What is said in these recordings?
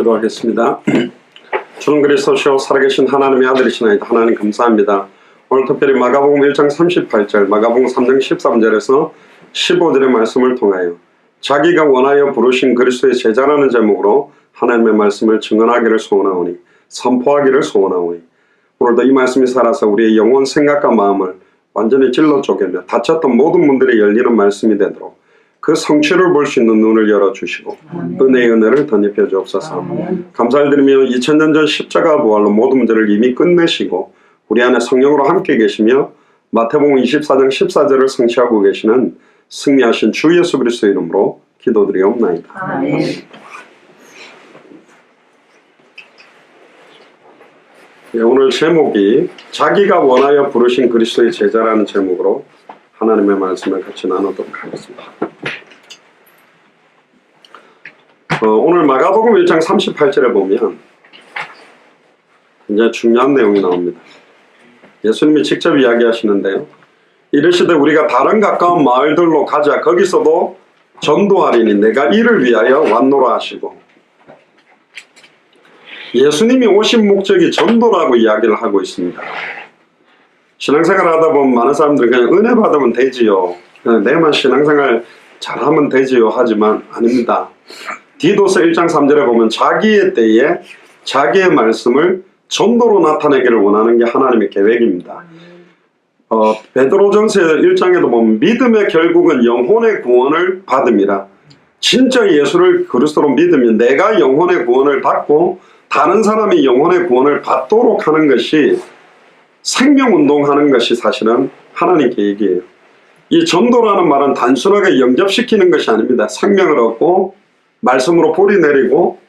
기도하겠습니다. 주는 그리스도시요 살아계신 하나님의 아들이시나이다. 하나님 감사합니다. 오늘 특별히 마가복음 1장 38절, 마가복음 3장 13절에서 15절의 말씀을 통하여 자기가 원하여 부르신 그리스도의 제자라는 제목으로 하나님의 말씀을 증언하기를 소원하오니, 선포하기를 소원하오니, 오늘도 이 말씀이 살아서 우리의 영혼, 생각과 마음을 완전히 찔러 쪼개며 닫혔던 모든 문들이 열리는 말씀이 되도록 그 성취를 볼 수 있는 눈을 열어주시고 은혜의 은혜를 덧입혀 주옵소서. 감사를 드리며 2000년 전 십자가 부활로 모든 문제를 이미 끝내시고 우리 안에 성령으로 함께 계시며 마태복음 24장 14절을 성취하고 계시는 승리하신 주 예수 그리스도의 이름으로 기도드리옵나이다. 아멘. 네, 오늘 제목이 자기가 원하여 부르신 그리스도의 제자라는 제목으로 하나님의 말씀을 같이 나누도록 하겠습니다. 오늘 마가복음 1장 38절에 보면 굉장히 중요한 내용이 나옵니다. 예수님이 직접 이야기하시는데요. 이르시되 우리가 다른 가까운 마을들로 가자. 거기서도 전도하리니 내가 이를 위하여 왔노라 하시고, 예수님이 오신 목적이 전도라고 이야기를 하고 있습니다. 신앙생활 하다 보면 많은 사람들이 그냥 은혜 받으면 되지요, 그냥 내만 신앙생활 잘하면 되지요 하지만 아닙니다. 디도서 1장 3절에 보면 자기의 때에 자기의 말씀을 전도로 나타내기를 원하는 게 하나님의 계획입니다. 베드로전서 1장에도 보면 믿음의 결국은 영혼의 구원을 받음이라. 진짜 예수를 그리스도로 믿으면 내가 영혼의 구원을 받고 다른 사람이 영혼의 구원을 받도록 하는 것이, 생명운동하는 것이 사실은 하나님 계획이에요. 이 전도라는 말은 단순하게 영접시키는 것이 아닙니다. 생명을 얻고 말씀으로 뿌리 내리고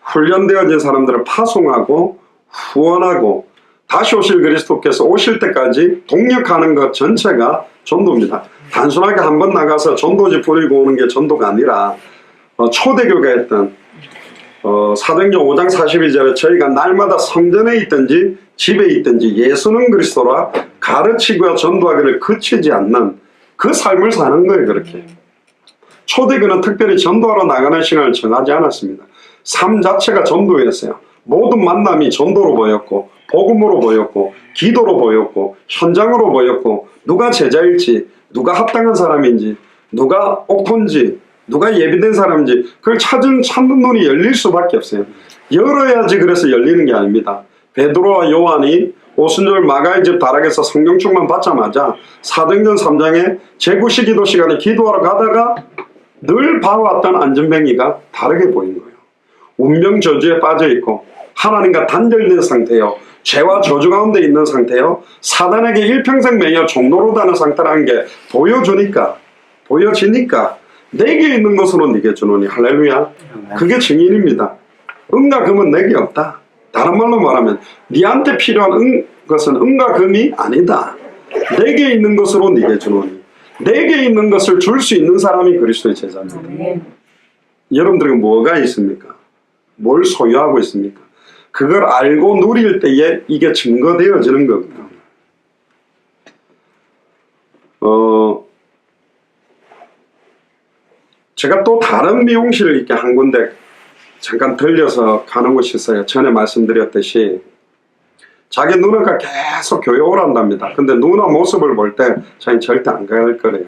훈련되어진 사람들을 파송하고 후원하고 다시 오실 그리스도께서 오실 때까지 동력하는 것 전체가 전도입니다. 단순하게 한번 나가서 전도지 뿌리고 오는 게 전도가 아니라 초대교가 했던 사도행전 5장 42절에 저희가 날마다 성전에 있든지 집에 있든지 예수는 그리스도라 가르치고 전도하기를 그치지 않는 그 삶을 사는 거예요. 그렇게 초대교는 특별히 전도하러 나가는 시간을 정하지 않았습니다. 삶 자체가 전도였어요. 모든 만남이 전도로 보였고 복음으로 보였고 기도로 보였고 현장으로 보였고, 누가 제자일지, 누가 합당한 사람인지, 누가 옥토인지, 누가 예비된 사람인지 그걸 찾는 눈이 열릴 수밖에 없어요. 열어야지 그래서 열리는 게 아닙니다. 베드로와 요한이 오순절 마가의 집 다락에서 성령 충만 받자마자 사도행전 3장에 제9시 기도 시간에 기도하러 가다가 늘 봐왔던 안전뱅이가 다르게 보인 거예요. 운명 저주에 빠져있고 하나님과 단절된 상태요, 죄와 저주 가운데 있는 상태요, 사단에게 일평생 매여 종노릇하는 상태라는 게 보여지니까 내게 있는 것으로 네게 주노니. 할렐루야. 그게 증인입니다. 은과 금은 내게 없다. 다른 말로 말하면 네한테 필요한 것은 은과 금이 아니다. 내게 있는 것으로 네게 주노니. 내게 있는 것을 줄 수 있는 사람이 그리스도의 제자입니다. 여러분들에게 뭐가 있습니까? 뭘 소유하고 있습니까? 그걸 알고 누릴 때에 이게 증거되어지는 겁니다. 제가 또 다른 미용실을 이렇게 한 군데 잠깐 들려서 가는 곳이 있어요. 전에 말씀드렸듯이 자기 누나가 계속 교회 오란답니다. 근데 누나 모습을 볼 때 자기는 절대 안 갈 거래요.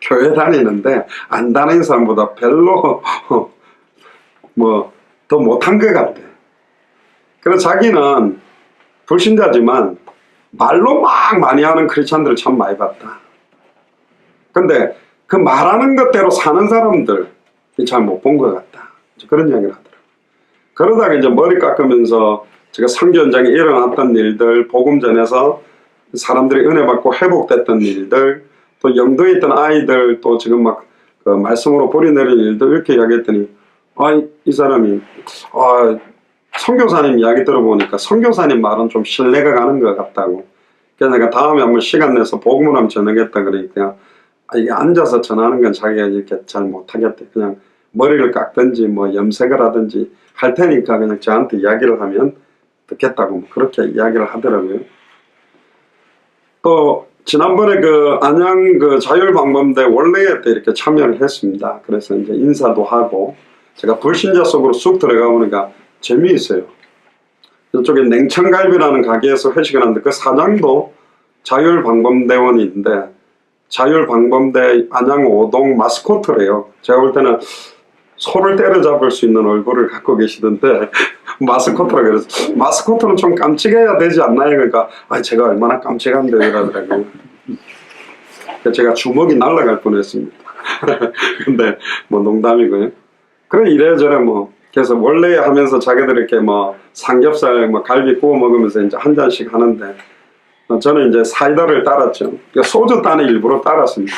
교회 다니는데 안 다니는 사람보다 별로 더 못한 것 같아. 그래서 자기는 불신자지만 말로 막 많이 하는 크리스찬들을 참 많이 봤다. 근데 그 말하는 것대로 사는 사람들 잘 못 본 것 같다. 그런 이야기를 하더라고요. 그러다가 이제 머리 깎으면서 제가 선교 현장에 일어났던 일들, 복음 전에서 사람들이 은혜 받고 회복됐던 일들, 또 영도에 있던 아이들, 또 지금 막 그 말씀으로 뿌리 내린 일들 이렇게 이야기했더니, 이 사람이 선교사님 이야기 들어보니까 선교사님 말은 좀 신뢰가 가는 것 같다고. 그래서 내가 다음에 한번 시간 내서 복음을 한번 전하겠다 그러니까, 이게 앉아서 전하는 건 자기가 이렇게 잘 못하겠대. 그냥 머리를 깎든지 뭐 염색을 하든지 할 테니까 그냥 저한테 이야기를 하면 듣겠다고 그렇게 이야기를 하더라고요. 또 지난번에 그 안양 그 자율방범대 원래회 때 이렇게 참여를 했습니다. 그래서 이제 인사도 하고 제가 불신자 속으로 쑥 들어가 보니까 재미있어요. 이쪽에 냉천갈비라는 가게에서 회식을 하는데 그 사장도 자율방범대원인데 자율방범대 안양 5동 마스코트래요. 제가 볼 때는 소를 때려잡을 수 있는 얼굴을 갖고 계시던데 마스코트라 그래서 마스코트는 좀 깜찍해야 되지 않나요? 그러니까 제가 얼마나 깜찍한데 이러더라고요. 제가 주먹이 날아갈 뻔했습니다. 근데 뭐 농담이고요. 그래 이래저래 뭐 그래서 원래 하면서 자기들 이렇게 뭐 삼겹살 뭐 갈비 구워 먹으면서 이제 한 잔씩 하는데 저는 이제 사이다를 따랐죠. 소주 따는 일부러 따랐습니다.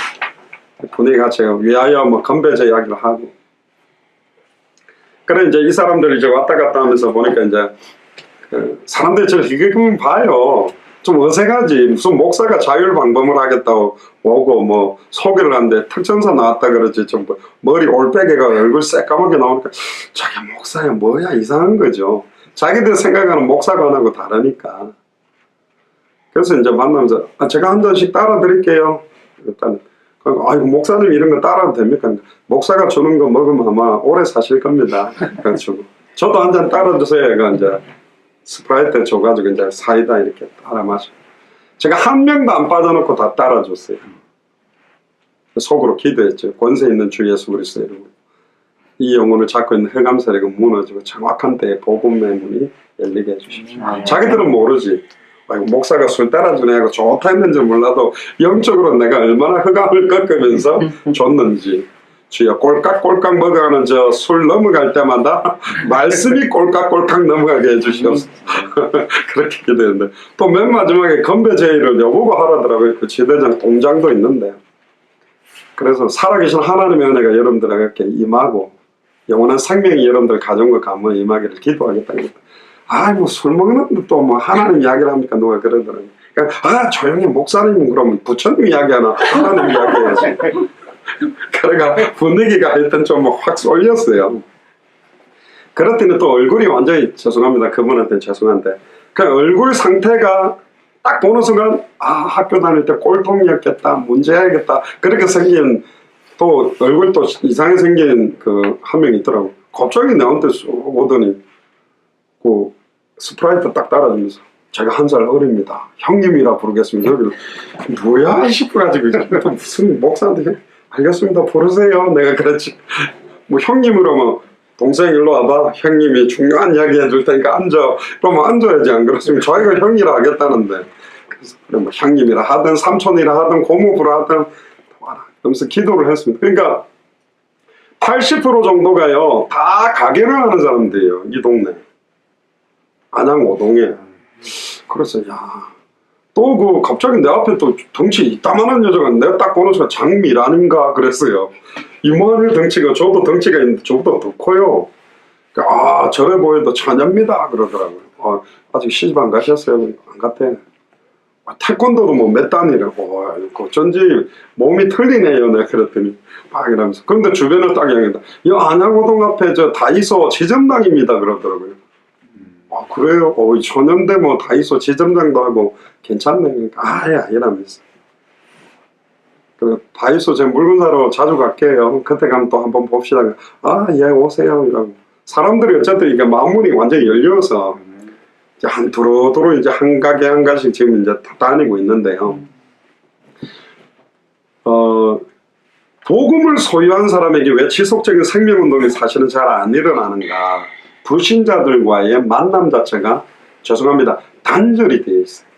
분위기 같이 위하여 뭐 건배제 이야기를 하고. 그래 이제 이 사람들이 이제 왔다 갔다 하면서 보니까 이제 사람들이 저를 이렇게 봐요. 좀 어색하지. 무슨 목사가 자율방범을 하겠다고 오고 뭐 소개를 하는데 특전사 나왔다 그러지. 좀 머리 올빼개가 얼굴 새까맣게 나오니까 저게 목사야 뭐야 이상한 거죠. 자기들 생각하는 목사관하고 다르니까. 그래서 이제 만나면서 제가 한 잔씩 따라 드릴게요. 일단 아이고 목사님 이런 거 따라도 됩니까? 목사가 주는 거 먹으면 아마 오래 사실 겁니다. 그래가지고 저도 한 잔 따라 주세요. 그러니까 이제 스프라이트 줘가지고 이제 사이다 이렇게 따라 마셔. 제가 한 명도 안 빠져놓고 다 따라 줬어요. 속으로 기도했죠. 권세 있는 주 예수 그리스도 이름으로 이 영혼을 잡고 있는 흑암세력은 무너지고 정확한 때에 복음의 문이 열리게 해주십시오. 자기들은 모르지. 목사가 술 따라주네 하고 좋다 했는지 몰라도 영적으로 내가 얼마나 흑암을 꺾으면서 줬는지 주여 꼴깍꼴깍 먹어가는 저 술 넘어갈 때마다 말씀이 꼴깍꼴깍 넘어가게 해주시옵소서. 그렇게 기도했는데 또 맨 마지막에 건배제의를 여보고 하라더라고요. 그 지대장 동장도 있는데 그래서 살아계신 하나님의 은혜가 여러분들에게 이렇게 임하고 영원한 생명이 여러분들 가정과 가문에 임하기를 기도하겠다는 겁니다. 뭐 술 먹는데 또 뭐 하나님 이야기를 합니까? 누가 그러더라고요. 그러니까 조용히 목사님은 그럼 부처님 이야기하나 하나님 이야기해야지. 그러니까 분위기가 일단 좀 확 쏠렸어요. 그랬더니 또 얼굴이 완전히 죄송합니다. 그분한테는 죄송한데 그 얼굴 상태가 딱 보는 순간 학교 다닐 때 꼴통이었겠다 문제야겠다 그렇게 생긴 또 얼굴 또 이상하게 생긴 그 한 명 있더라고. 갑자기 나한테 쑥 오더니 그 스프라이트 딱 따라주면서 제가 한 살 어립니다. 형님이라 부르겠습니다. 뭐야 싶어가지고 또 무슨 목사한테 알겠습니다. 부르세요. 내가 그랬지. 뭐 형님으로 뭐 동생 일로 와봐. 형님이 중요한 이야기 해줄 테니까 앉아. 그러면 앉아야지. 안 그렇으면 저희가 형이라 하겠다는데. 그래서 그래 뭐 형님이라 하든 삼촌이라 하든 고모부라 하든 와라. 그러면서 기도를 했습니다. 그러니까 80% 정도가요 다 가게를 하는 사람들이에요. 이 동네. 안양 5동에. 그래서 또 그 갑자기 내 앞에 또 덩치 이따만한 여자가 내가 딱 보는 순간 장미란인가 그랬어요. 이만한 덩치가 저도 덩치가 있는데 저보다 더 커요. 저래 보여도 처녀입니다 그러더라고요. 아직 시집 안 가셨어요? 안 갔대. 태권도도 뭐 몇 단이라고. 어쩐지 몸이 틀리네요. 내가 그랬더니 막 이러면서. 그런데 주변을 딱 향했다. 안양호동 앞에 저 다이소 지점당입니다 그러더라고요. 그래요? 초년대 뭐 다이소 지점장도 하고 괜찮네. 그러니까 이러면서. 그 다이소 제 물건 사러 자주 갈게요. 그때 가면 또 한번 봅시다. 예 오세요 이러고. 사람들이 어쨌든 이게 마음문이 완전히 열려서 이제 한 두루두루 이제 한 가게 한 가씩 지금 이제 다 다니고 있는데요. 복음을 소유한 사람에게 왜 지속적인 생명운동이 사실은 잘 안 일어나는가? 불신자들과의 만남 자체가 죄송합니다. 단절이 되어 있어요.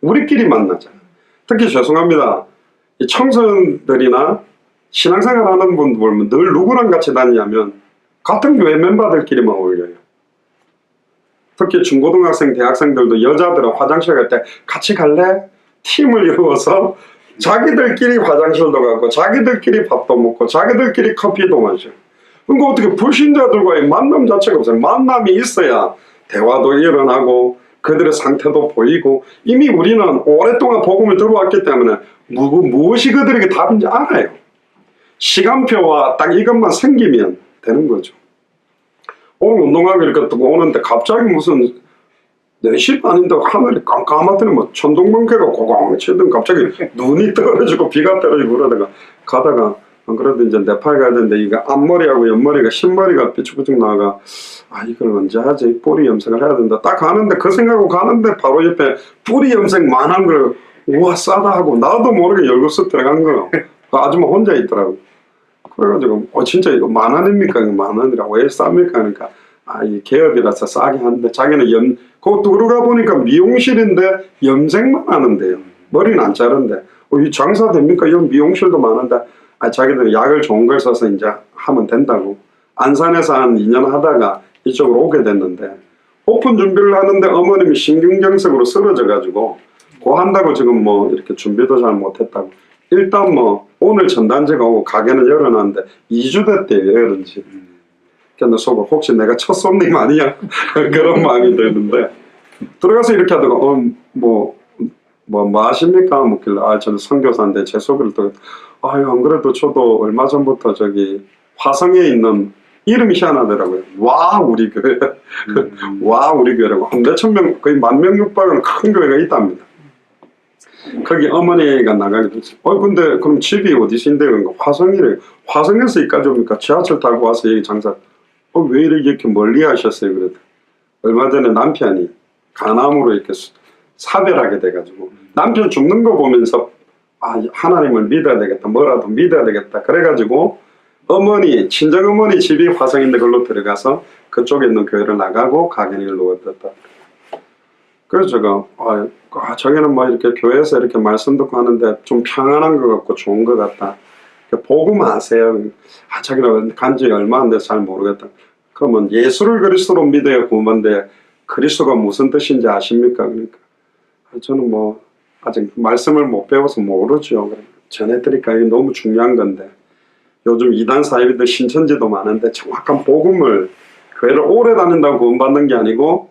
우리끼리 만나잖아요. 특히 죄송합니다. 이 청소년들이나 신앙생활 하는 분들 보면 늘 누구랑 같이 다니냐면 같은 교회 멤버들끼리만 어울려요. 특히 중고등학생, 대학생들도 여자들은 화장실 갈 때 같이 갈래? 팀을 이루어서 자기들끼리 화장실도 가고 자기들끼리 밥도 먹고 자기들끼리 커피도 마셔요. 그러니까 어떻게 불신자들과의 만남 자체가 없어요. 만남이 있어야 대화도 일어나고 그들의 상태도 보이고 이미 우리는 오랫동안 복음을 들어왔기 때문에 무엇이 그들에게 답인지 알아요. 시간표와 딱 이것만 생기면 되는 거죠. 오늘 운동하고 이렇게 뜨고 오는데 갑자기 무슨 4시 반인데 하늘이 깜깜하더니 뭐 천둥번개가 고공 치든 갑자기 눈이 떨어지고 비가 떨어지고 그러다가 가다가 안 그래도 이제 네팔 가야 되는데 이거 앞머리하고 옆머리가 흰머리가 삐죽삐죽 나가 아 이걸 언제 하지? 뿌리 염색을 해야 된다. 딱 가는데 그 생각하고 가는데 바로 옆에 뿌리 염색만한 걸 우와 싸다 하고 나도 모르게 열고 쓱 들어간 거예요. 그 아줌마 혼자 있더라고. 그래가지고 진짜 이거 10,000원입니까? 이거 10,000원이라고 왜 쌉니까? 그러니까 아 이 개업이라서 싸게 하는데 자기는 그 들어가 보니까 미용실인데 염색만 하는데요. 머리는 안 자른데 이 장사 됩니까? 여기 미용실도 많은데 아 자기들은 약을 좋은 걸 써서 이제 하면 된다고. 안산에서 한 2년 하다가 이쪽으로 오게 됐는데 오픈 준비를 하는데 어머님이 심근경색으로 쓰러져가지고 그 한다고 지금 뭐 이렇게 준비도 잘 못했다고. 일단 뭐 오늘 전단지가 오고 가게는 열어놨는데 2주 됐대요. 열은 지. 근데 속으로 혹시 내가 첫 손님 아니냐 그런 마음이 드는데 들어가서 이렇게 하다가 뭐 하십니까? 묻길래 아 저는 선교사인데 제 소개를 또 아유 안 그래도 저도 얼마 전부터 저기 화성에 있는 이름이 희한하더라고요. 와 우리 교회 와 우리 교회라고 한 몇천 명 거의 10,000명 육박은 큰 교회가 있답니다. 거기 어머니가 나가게 됐어요. 근데 그럼 집이 어디신데? 그러니까 화성이래요. 화성에서 여기까지 옵니까? 지하철 타고 와서 여기 장사. 왜 이렇게 멀리 하셨어요? 그랬더니 얼마 전에 남편이 간암으로 이렇게 사별하게 돼가지고 남편 죽는 거 보면서 아 하나님을 믿어야 되겠다. 뭐라도 믿어야 되겠다. 그래가지고 어머니 친정어머니 집이 화성인데 그걸로 들어가서 그쪽에 있는 교회를 나가고 가게를 놓았다. 그래서 제가 저기는 뭐 이렇게 교회에서 이렇게 말씀 듣고 하는데 좀 평안한 것 같고 좋은 것 같다. 복음 아세요? 자기는 간지 얼마 안 돼서 잘 모르겠다. 그러면 예수를 그리스도로 믿어야 구원한데 그리스도가 무슨 뜻인지 아십니까? 그러니까 저는 뭐 아직 말씀을 못 배워서 모르죠. 전해드릴까? 이게 너무 중요한 건데 요즘 이단 사이비들 신천지도 많은데 정확한 복음을 교회를 오래 다닌다고 구원받는 게 아니고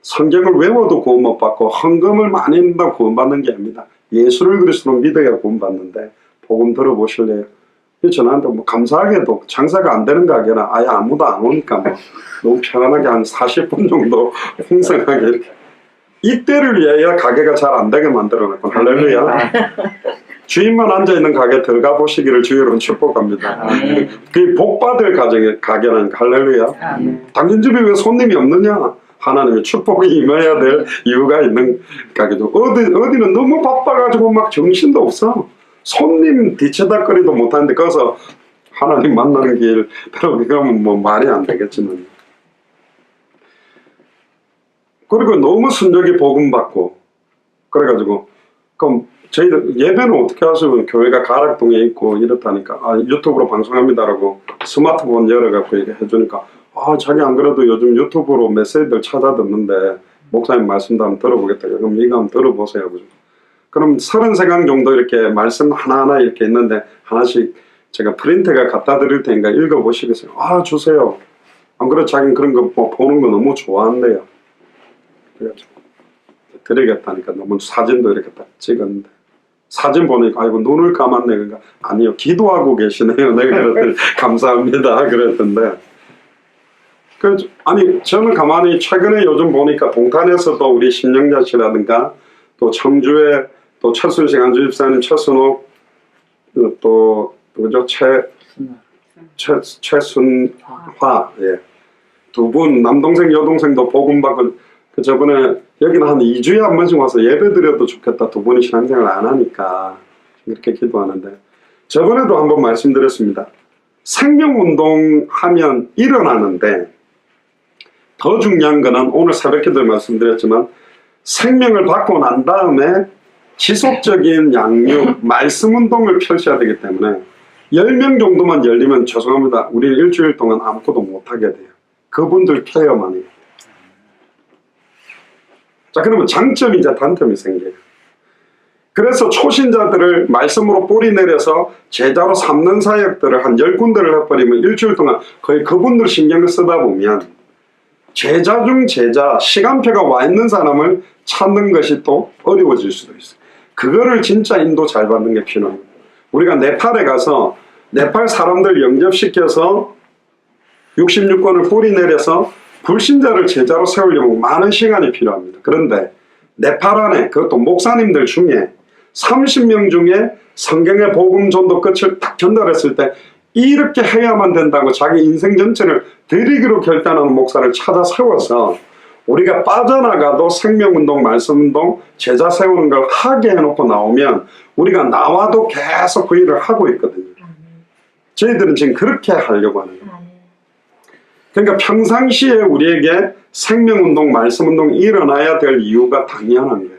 성경을 외워도 구원 못 받고 헌금을 많이 한다고 구원받는 게 아닙니다. 예수를 그리스도로 믿어야 구원받는데 복음 들어보실래요? 저한테 뭐 감사하게도 장사가 안 되는 가게라 아예 아무도 안 오니까 뭐 너무 편안하게 한 40분 정도 풍성하게 이렇게 이때를 위하여 가게가 잘 안 되게 만들어놨고 할렐루야. 주인만 앉아있는 가게 들어가 보시기를 주의로 축복합니다. 그게 복받을 가게라는 할렐루야. 당신 집에 왜 손님이 없느냐? 하나님의 축복이 임해야 될 이유가 있는 가게죠. 어디는 너무 바빠가지고 막 정신도 없어. 손님 뒤쳐다거리도 못하는데 거기서 하나님 만나는 길 들어오게 가면 뭐 말이 안 되겠지만 그리고 너무 순적이 복음받고 그래가지고 그럼 저희들 예배는 어떻게 하시면 교회가 가락동에 있고 이렇다니까 유튜브로 방송합니다라고 스마트폰 열어갖고 이렇게 해주니까 자기 안 그래도 요즘 유튜브로 메시지들 찾아 듣는데 목사님 말씀도 한번 들어보겠다. 그럼 이거 한번 들어보세요. 그죠? 그럼 33강 정도 이렇게 말씀 하나하나 이렇게 있는데 하나씩 제가 프린트가 갖다 드릴 테니까 읽어보시겠어요? 주세요. 안 그래도 자기는 그런 거 보는 거 너무 좋아한대요. 그래가지고 드리겠다니까 너무 사진도 이렇게 딱 찍었는데 사진 보니까 아이고 눈을 감았네. 그러니까 아니요 기도하고 계시네요. 내가 그랬더니 감사합니다 그랬던데 아니 저는 가만히 최근에 요즘 보니까 동탄에서도 우리 신영자씨라든가 또 청주에 또 최순식 안주집사님 최순옥 또 누구죠? 최순화 예. 두 분 남동생 여동생도 복음받고 저번에 여기는 한 2주에 한 번씩 와서 예배 드려도 좋겠다. 두 분이 신앙생활 안 하니까 이렇게 기도하는데 저번에도 한번 말씀드렸습니다. 생명운동 하면 일어나는데 더 중요한 거는 오늘 새벽기도 말씀드렸지만 생명을 받고 난 다음에 지속적인 양육, 말씀 운동을 펼쳐야 되기 때문에 10명 정도만 열리면 죄송합니다. 우리는 일주일 동안 아무것도 못하게 돼요. 그분들 케어만 해요. 자, 그러면 장점이자 단점이 생겨요. 그래서 초신자들을 말씀으로 뿌리 내려서 제자로 삼는 사역들을 한 10군데를 해버리면 일주일 동안 거의 그분들 신경을 쓰다 보면 제자 중 제자, 시간표가 와 있는 사람을 찾는 것이 또 어려워질 수도 있어요. 그거를 진짜 인도 잘 받는 게 필요합니다. 우리가 네팔에 가서 네팔 사람들 영접시켜서 66권을 뿌리 내려서 불신자를 제자로 세우려면 많은 시간이 필요합니다. 그런데 네팔 안에 그것도 목사님들 중에 30명 중에 성경의 복음 전도 끝을 딱 전달했을 때 이렇게 해야만 된다고 자기 인생 전체를 드리기로 결단하는 목사를 찾아 세워서 우리가 빠져나가도 생명운동, 말씀운동, 제자 세우는 걸 하게 해놓고 나오면 우리가 나와도 계속 그 일을 하고 있거든요. 저희들은 지금 그렇게 하려고 하는 거예요. 그러니까 평상시에 우리에게 생명운동, 말씀운동 일어나야 될 이유가 당연한 거예요.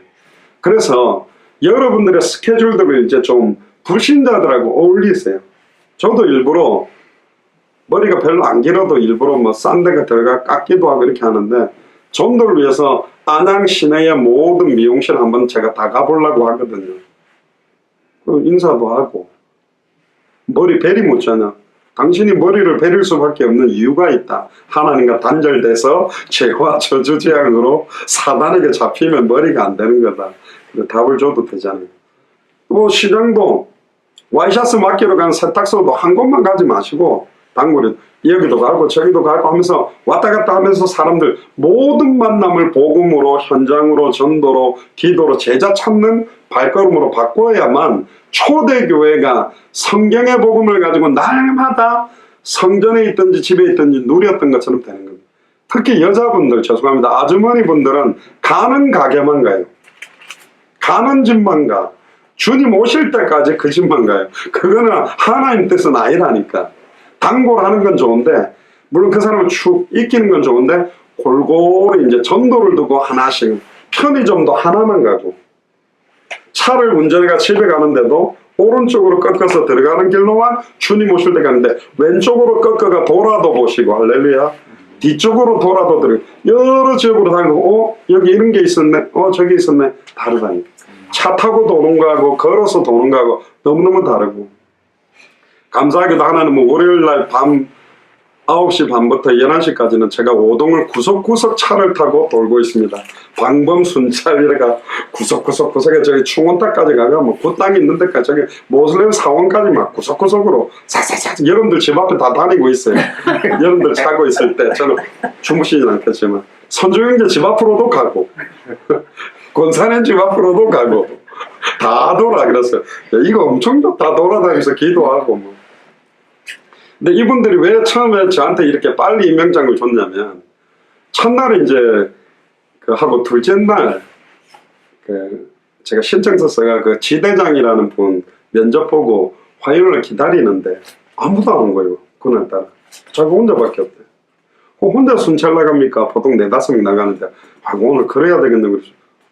그래서 여러분들의 스케줄들을 이제 좀 불신자들하고 어울리세요. 저도 일부러 머리가 별로 안 길어도 일부러 뭐 싼 데가 들어가 깎기도 하고 이렇게 하는데 전도를 위해서 안양 시내의 모든 미용실 한번 제가 다 가보려고 하거든요. 인사도 하고 머리 베리 묻잖아. 당신이 머리를 베릴 수밖에 없는 이유가 있다. 하나님과 단절돼서 죄와 저주재앙으로 사단에게 잡히면 머리가 안 되는 거다. 답을 줘도 되잖아요. 뭐 시장도 와이셔츠 맡기러 가는 세탁소도 한 곳만 가지 마시고 단골에 여기도 가고 저기도 가고 하면서 왔다 갔다 하면서 사람들 모든 만남을 복음으로, 현장으로, 전도로, 기도로, 제자 찾는 발걸음으로 바꿔야만 초대교회가 성경의 복음을 가지고 날마다 성전에 있든지 집에 있든지 누렸던 것처럼 되는 겁니다. 특히 여자분들, 죄송합니다. 아주머니분들은 가는 가게만 가요. 가는 집만 가. 주님 오실 때까지 그 집만 가요. 그거는 하나님 뜻은 아니라니까. 단골하는 건 좋은데, 물론 그 사람을 축 익히는 건 좋은데, 골고루 이제 전도를 두고 하나씩, 편의점도 하나만 가고, 차를 운전해가 집에 가는데도 오른쪽으로 꺾어서 들어가는 길로만 주님 오실 때 가는데, 왼쪽으로 꺾어가 돌아도 보시고, 할렐루야. 뒤쪽으로 돌아도 들어가. 여러 지역으로 다니고, 여기 이런 게 있었네. 저기 있었네. 다르다니까. 차 타고 도는 거하고 걸어서 도는 거하고 너무너무 다르고, 감사하게도 하나는 뭐 월요일날 밤 9시 반부터 11시까지는 제가 오동을 구석구석 차를 타고 돌고 있습니다. 방범 순찰이라가 구석구석에 저기 충원탑까지 가면 뭐 그 땅이 있는 데까지 저기 모슬렘 사원까지 막 구석구석으로 싹싹싹 여러분들 집 앞에 다 다니고 있어요. 여러분들 자고 있을 때 저는 주무시진 않겠지만 선조형제 집 앞으로도 가고 권사님 집 앞으로도 가고 다 돌아. 그랬어요. 이거 엄청 좋다. 돌아다니면서 기도하고 뭐. 근데 이분들이 왜 처음에 저한테 이렇게 빨리 임명장을 줬냐면, 첫날에 이제 그 하고 둘째 날 그 제가 신청서 써가 그 지대장이라는 분 면접 보고 화요일을 기다리는데 아무도 안 온 거예요. 그날따라 자기 혼자밖에 없대. 혼자 순찰 나갑니까? 보통 4-5명 나가는데 오늘 그래야 되겠네. 그래서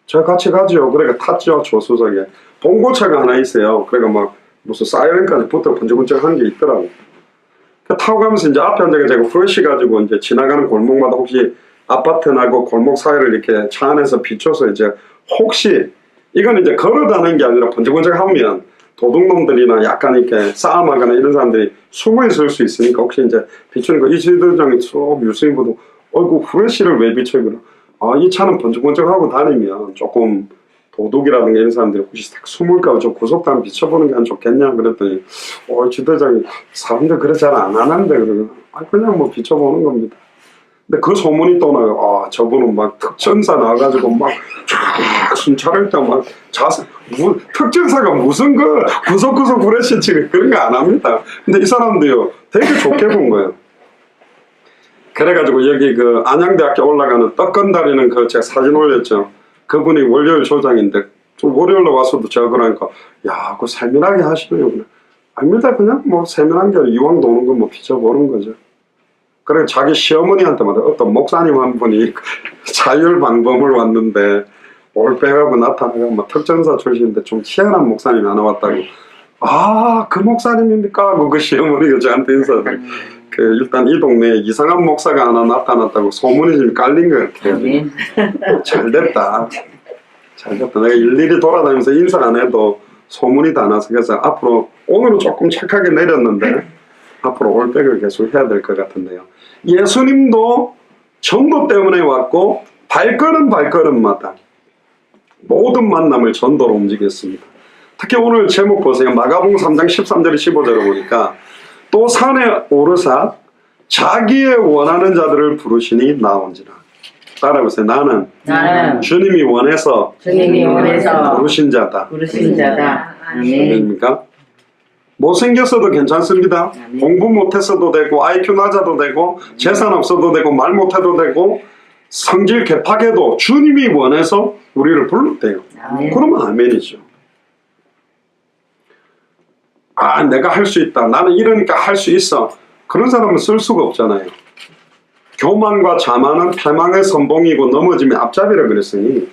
제가 같이 가죠. 그러니까 탔죠. 조수석에 봉고차가 하나 있어요. 그러니까 막 무슨 사이렌까지 붙어 번쩍번쩍 하는 게 있더라고. 타고 가면서 이제 앞에 앉아서 제가 후레쉬 가지고 이제 지나가는 골목마다 혹시 아파트나고 골목 사이를 이렇게 차 안에서 비춰서 이제 혹시 이건 이제 걸어 다니는 게 아니라 번쩍번쩍 하면 도둑놈들이나 약간 이렇게 싸움하거나 이런 사람들이 숨어 있을 수 있으니까 혹시 이제 비추는 거, 이 지도장이 쏙 유승이 보도 어이구 후레쉬를 왜 비춰? 그러 이 차는 번쩍번쩍 하고 다니면 조금 도둑이라든가 이런 사람들이 혹시 딱 숨을까 좀 구석단 비춰보는 게 안 좋겠냐 그랬더니 지도장이 사람들 그래 잘 안 하는데 그러고 그냥 뭐 비춰보는 겁니다. 근데 그 소문이 또 나요. 저분은 막 특전사 나와가지고 막 쫙 순찰할 때 막 특전사가 무슨 그 구석구석 후레쉬 치고 그런 거 안 합니다. 근데 이 사람도요 되게 좋게 본 거예요. 그래가지고 여기 그 안양대학교 올라가는 떡건다리는 그 제가 사진 올렸죠. 그분이 월요일 조장인데 좀 월요일로 와서도 제가 그러니까 그 세밀하게 하시네요. 아닙니다. 그냥 뭐 세밀한 게 이왕 도는 거 뭐 비춰보는 거죠. 그래 자기 시어머니한테 말해. 어떤 목사님 한 분이 자율방범을 왔는데 올빼가고 나타나가 뭐 특전사 출신인데 좀 희한한 목사님이 하나 왔다고. 그 목사님입니까? 하고 그 시어머니가 저한테 인사를. 일단 이 동네에 이상한 목사가 하나 나타났다고 소문이 좀 깔린 것 같아요. 잘됐다. 잘됐다. 내가 일일이 돌아다니면서 인사 안 해도 소문이 다 나서 그래서 앞으로 오늘은 조금 착하게 내렸는데 앞으로 올백을 계속 해야 될 것 같은데요. 예수님도 전도 때문에 왔고 발걸음마다 모든 만남을 전도로 움직였습니다. 특히 오늘 제목 보세요. 마가복음 3장 13절 15절을 보니까 또 산에 오르사 자기의 원하는 자들을 부르시니 나온지라. 따라해보세요. 나는 나는 주님이 원해서 주님이 원해서 부르신 자다. 부르신 자다. 아멘. 아닙니까? 못생겼어도 괜찮습니다. 아멘. 공부 못했어도 되고 IQ 낮아도 되고 재산 없어도 되고 말 못해도 되고 성질 개팍해도 주님이 원해서 우리를 불렀대요. 아멘. 그러면 아멘이죠. 아, 내가 할 수 있다. 나는 이러니까 할 수 있어. 그런 사람은 쓸 수가 없잖아요. 교만과 자만은 패망의 선봉이고 넘어지면 앞잡이라 그랬으니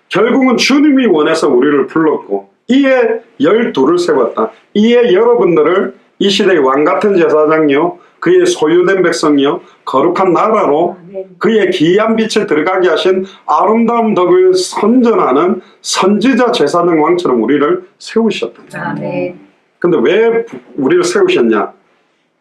결국은 주님이 원해서 우리를 불렀고 이에 12를 세웠다. 이에 여러분들을 이 시대의 왕같은 제사장이요 그의 소유된 백성이요 거룩한 나라로 그의 기이한 빛에 들어가게 하신 아름다운 덕을 선전하는 선지자 제사장 왕처럼 우리를 세우셨다. 아멘. 근데 왜 우리를 세우셨냐?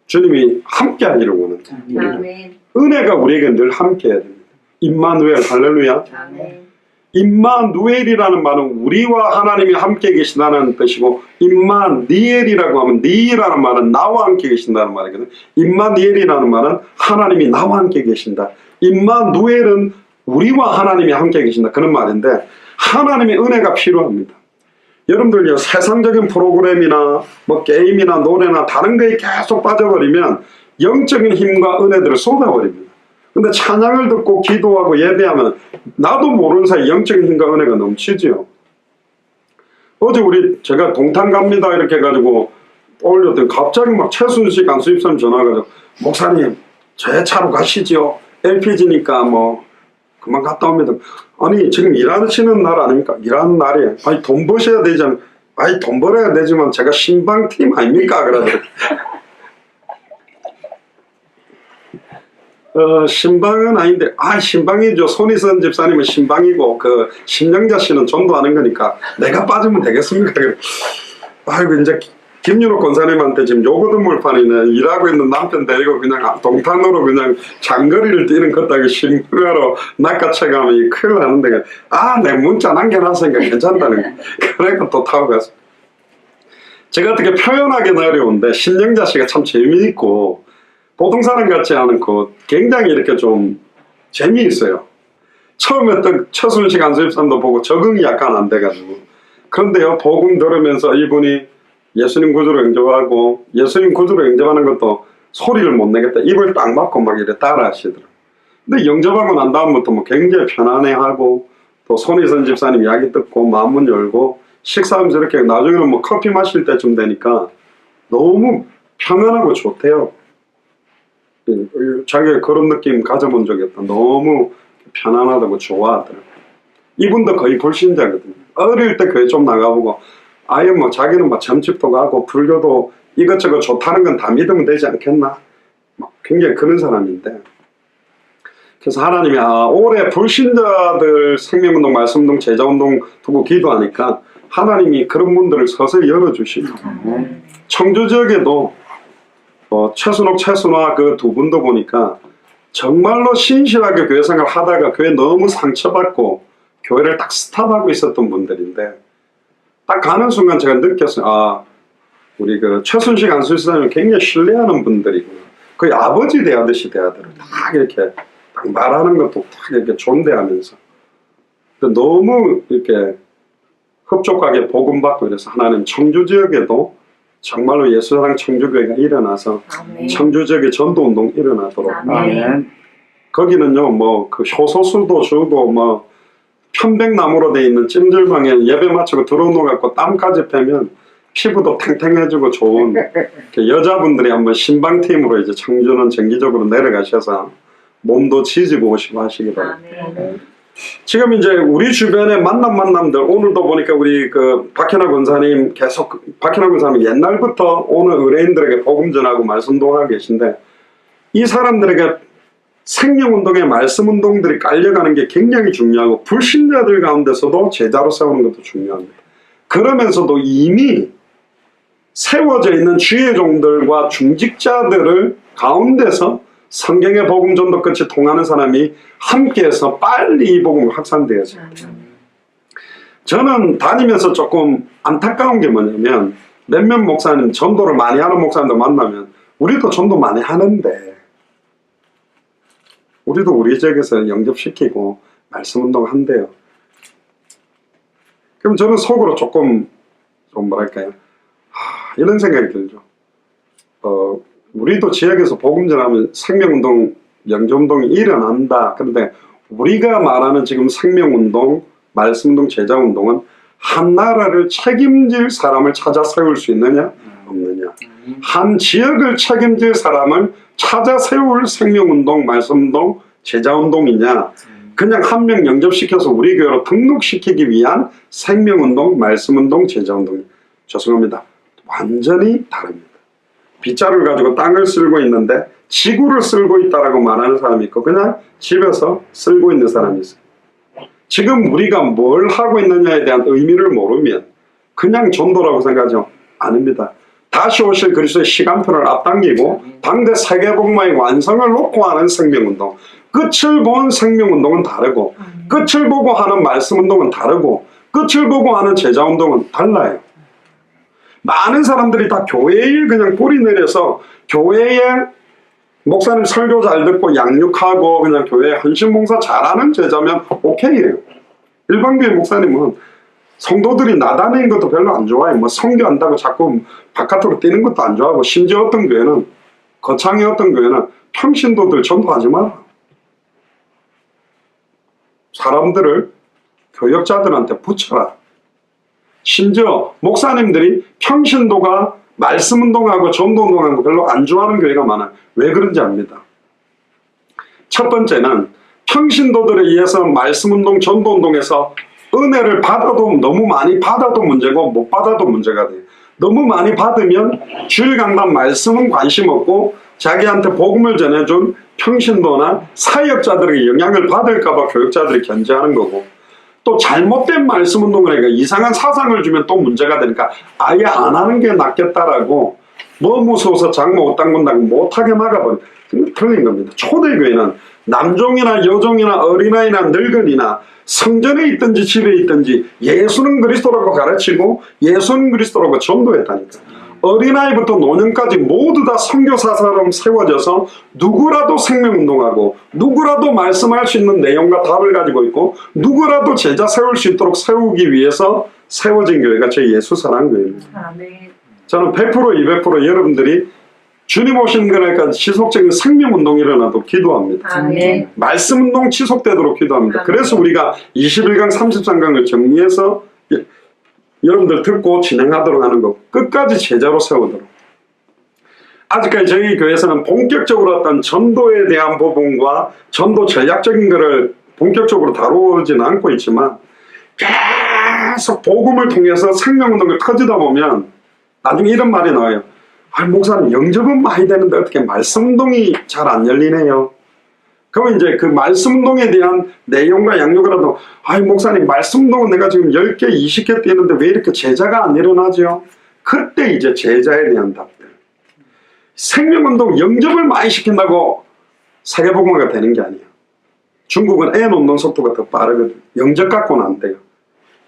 주님이 함께 하기를 원한다. 아멘. 은혜가 우리에게 늘 함께 해야 됩니다. 임마누엘 할렐루야. 아멘. 임마누엘이라는 말은 우리와 하나님이 함께 계신다는 뜻이고 임마니엘이라고 하면 니라는 말은 나와 함께 계신다는 말이거든요. 임마니엘이라는 말은 하나님이 나와 함께 계신다. 임마누엘은 우리와 하나님이 함께 계신다. 그런 말인데 하나님의 은혜가 필요합니다. 여러분들요 세상적인 프로그램이나 뭐 게임이나 노래나 다른 거에 계속 빠져버리면 영적인 힘과 은혜들을 쏟아버립니다. 근데 찬양을 듣고 기도하고 예배하면 나도 모르는 사이 영적인 힘과 은혜가 넘치지요. 어제 제가 동탄 갑니다 이렇게 해가지고 올렸더니 갑자기 막 최순식 안수집사님 전화가지고 목사님 제 차로 가시죠. LPG니까 뭐 그만 갔다 옵니다. 아니 지금 일하시는 날 아닙니까? 일하는 날이에요. 아니 돈 버셔야 되잖아요. 아니 돈 벌어야 되지만 제가 신방팀 아닙니까? 그러더라고요. 신방은 아닌데 신방이죠. 손희선 집사님은 신방이고 그 심영자 씨는 전도하는 거니까 내가 빠지면 되겠습니까? 아이고 이제 김윤옥 권사님한테 지금 요거든 판이네. 일하고 있는 남편 데리고 그냥 동탄으로 그냥 장거리를 뛰는 것다고 신방하러 낚아채가면 큰일 나는데 내 문자 남겨놨으니까 괜찮다는 거. 그러니까 또 타고 갔어. 제가 어떻게 표현하기는 어려운데 심영자 씨가 참 재미있고 보통 사람 같지 않고 굉장히 이렇게 좀 재미있어요. 처음에 또 최순식 안수집사님도 보고 적응이 약간 안 돼가지고 그런데요 복음 들으면서 이분이 예수님 구주로 영접하고 예수님 구주로 영접하는 것도 소리를 못 내겠다 입을 딱 막고 막 이래 따라 하시더라고요. 근데 영접하고 난 다음부터 뭐 굉장히 편안해하고 또 손희선 집사님 이야기 듣고 마음문 열고 식사하면서 이렇게 나중에는 뭐 커피 마실 때쯤 되니까 너무 편안하고 좋대요. 자기가 그런 느낌 가져본 적이 없다. 너무 편안하다고 좋아하더라고요. 이분도 거의 불신자거든요. 어릴 때 교회 좀 나가보고 아예 뭐 자기는 막 점집도 가고 불교도 이것저것 좋다는 건 다 믿으면 되지 않겠나? 굉장히 그런 사람인데 그래서 하나님이 올해 불신자들 생명운동, 말씀운동, 제자운동 두고 기도하니까 하나님이 그런 분들을 서서히 열어주시고 청주 지역에도 최순옥, 최순화 그 두 분도 보니까 정말로 신실하게 교회 생활을 하다가 교회 너무 상처받고 교회를 딱 스탑하고 있었던 분들인데 딱 가는 순간 제가 느꼈어요. 우리 그 최순식 안수집사님은 굉장히 신뢰하는 분들이구나. 거의 아버지 대하듯이 대하더라고요. 딱 이렇게 딱 말하는 것도 딱 이렇게 존대하면서 너무 이렇게 흡족하게 복음받고 이래서 하나님 청주 지역에도 정말로 예수사랑 청주교회가 일어나서 아멘. 청주 지역에 전도운동 일어나도록 아멘. 거기는요 뭐 그 효소수도 주고 뭐 편백나무로 돼 있는 찜질방에 예배 마치고 들어놓아갖고 땀까지 빼면 피부도 탱탱해지고 좋은 여자분들이 한번 신방팀으로 이제 청주는 정기적으로 내려가셔서 몸도 지지고 오시고 하시기 바랍니다. 아멘. 지금 이제 우리 주변의 만남들 오늘도 보니까 우리 그 박현아 권사님 계속 박현아 권사님 옛날부터 오늘 의뢰인들에게 복음 전하고 말씀도 하고 계신데 이 사람들에게 생명운동의 말씀운동들이 깔려가는 게 굉장히 중요하고 불신자들 가운데서도 제자로 세우는 것도 중요합니다. 그러면서도 이미 세워져 있는 주의 종들과 중직자들을 가운데서 성경의 복음 전도 끝이 통하는 사람이 함께해서 빨리 이 복음을 확산되어져요. 저는 다니면서 조금 안타까운 게 뭐냐면 몇몇 목사님 전도를 많이 하는 목사님들 만나면 우리도 전도 많이 하는데 우리도 우리 지역에서 영접시키고 말씀운동 한대요. 그럼 저는 속으로 조금 좀 뭐랄까요, 이런 생각이 들죠. 우리도 지역에서 복음 전하면 생명운동, 영접운동이 일어난다. 그런데 우리가 말하는 지금 생명운동, 말씀운동, 제자운동은 한 나라를 책임질 사람을 찾아 세울 수 있느냐 없느냐, 한 지역을 책임질 사람을 찾아 세울 생명운동, 말씀운동, 제자운동이냐, 그냥 한 명 영접시켜서 우리 교회로 등록시키기 위한 생명운동, 말씀운동, 제자운동. 죄송합니다, 완전히 다릅니다. 빗자루를 가지고 땅을 쓸고 있는데 지구를 쓸고 있다라고 말하는 사람이 있고, 그냥 집에서 쓸고 있는 사람이 있어요. 지금 우리가 뭘 하고 있느냐에 대한 의미를 모르면 그냥 전도라고 생각하죠. 아닙니다. 다시 오실 그리스도의 시간표를 앞당기고 당대 세계복음화의 완성을 놓고 하는 생명운동, 끝을 본 생명운동은 다르고, 끝을 보고 하는 말씀운동은 다르고, 끝을 보고 하는 제자운동은 달라요. 많은 사람들이 다 교회에 그냥 뿌리 내려서 교회에 목사님 설교 잘 듣고 양육하고 그냥 교회에 헌신봉사 잘하는 제자면 오케이예요. 일반교회 목사님은 성도들이 나다니는 것도 별로 안 좋아해요. 뭐 성교한다고 자꾸 바깥으로 뛰는 것도 안 좋아하고, 심지어 어떤 교회는, 거창의 어떤 교회는 평신도들 전도하지 마라. 사람들을 교역자들한테 붙여라. 심지어 목사님들이 평신도가 말씀운동하고 전도운동하는 거 별로 안 좋아하는 교회가 많아요. 왜 그런지 압니다. 첫 번째는 평신도들에 의해서 말씀운동, 전도운동에서 은혜를 받아도, 너무 많이 받아도 문제고 못 받아도 문제가 돼요. 너무 많이 받으면 주일 강단 말씀은 관심 없고 자기한테 복음을 전해준 평신도나 사역자들에게 영향을 받을까봐 교육자들이 견제하는 거고, 또 잘못된 말씀운동을 하니까 이상한 사상을 주면 또 문제가 되니까 아예 안 하는 게 낫겠다라고, 뭐 무서워서 장모 옷당 본다고 못하게 막아버려. 틀린 겁니다. 초대교회는 남종이나 여종이나 어린아이나 늙은이나 성전에 있든지 집에 있든지 예수는 그리스도라고 가르치고 예수는 그리스도라고 전도했다니까. 어린아이부터 노년까지 모두 다 선교사처럼 세워져서 누구라도 생명운동하고, 누구라도 말씀할 수 있는 내용과 답을 가지고 있고, 누구라도 제자 세울 수 있도록 세우기 위해서 세워진 교회가 제 예수 사랑 교회입니다. 저는 100% 200% 여러분들이 주님 오시는 그날까지 지속적인 생명운동이 일어나도 기도합니다. 아멘. 말씀운동 지속되도록 기도합니다. 그래서 우리가 21강 33강을 정리해서 여러분들 듣고 진행하도록 하는 거, 끝까지 제자로 세우도록. 아직까지 저희 교회에서는 본격적으로 어떤 전도에 대한 부분과 전도 전략적인 것을 본격적으로 다루지는 않고 있지만, 계속 복음을 통해서 생명운동을 터지다 보면 나중에 이런 말이 나와요. 목사님, 영접은 많이 되는데 어떻게 말씀운동이 잘 안 열리네요. 그러면 이제 그 말씀운동에 대한 내용과 양육을 하도, 목사님, 말씀운동은 내가 지금 10개, 20개 뛰는데 왜 이렇게 제자가 안 일어나죠? 그때 이제 제자에 대한 답들. 생명운동, 영접을 많이 시킨다고 세계복음화가 되는 게 아니에요. 중국은 애 놓는 속도가 더 빠르거든요. 영접 갖고는 안 돼요.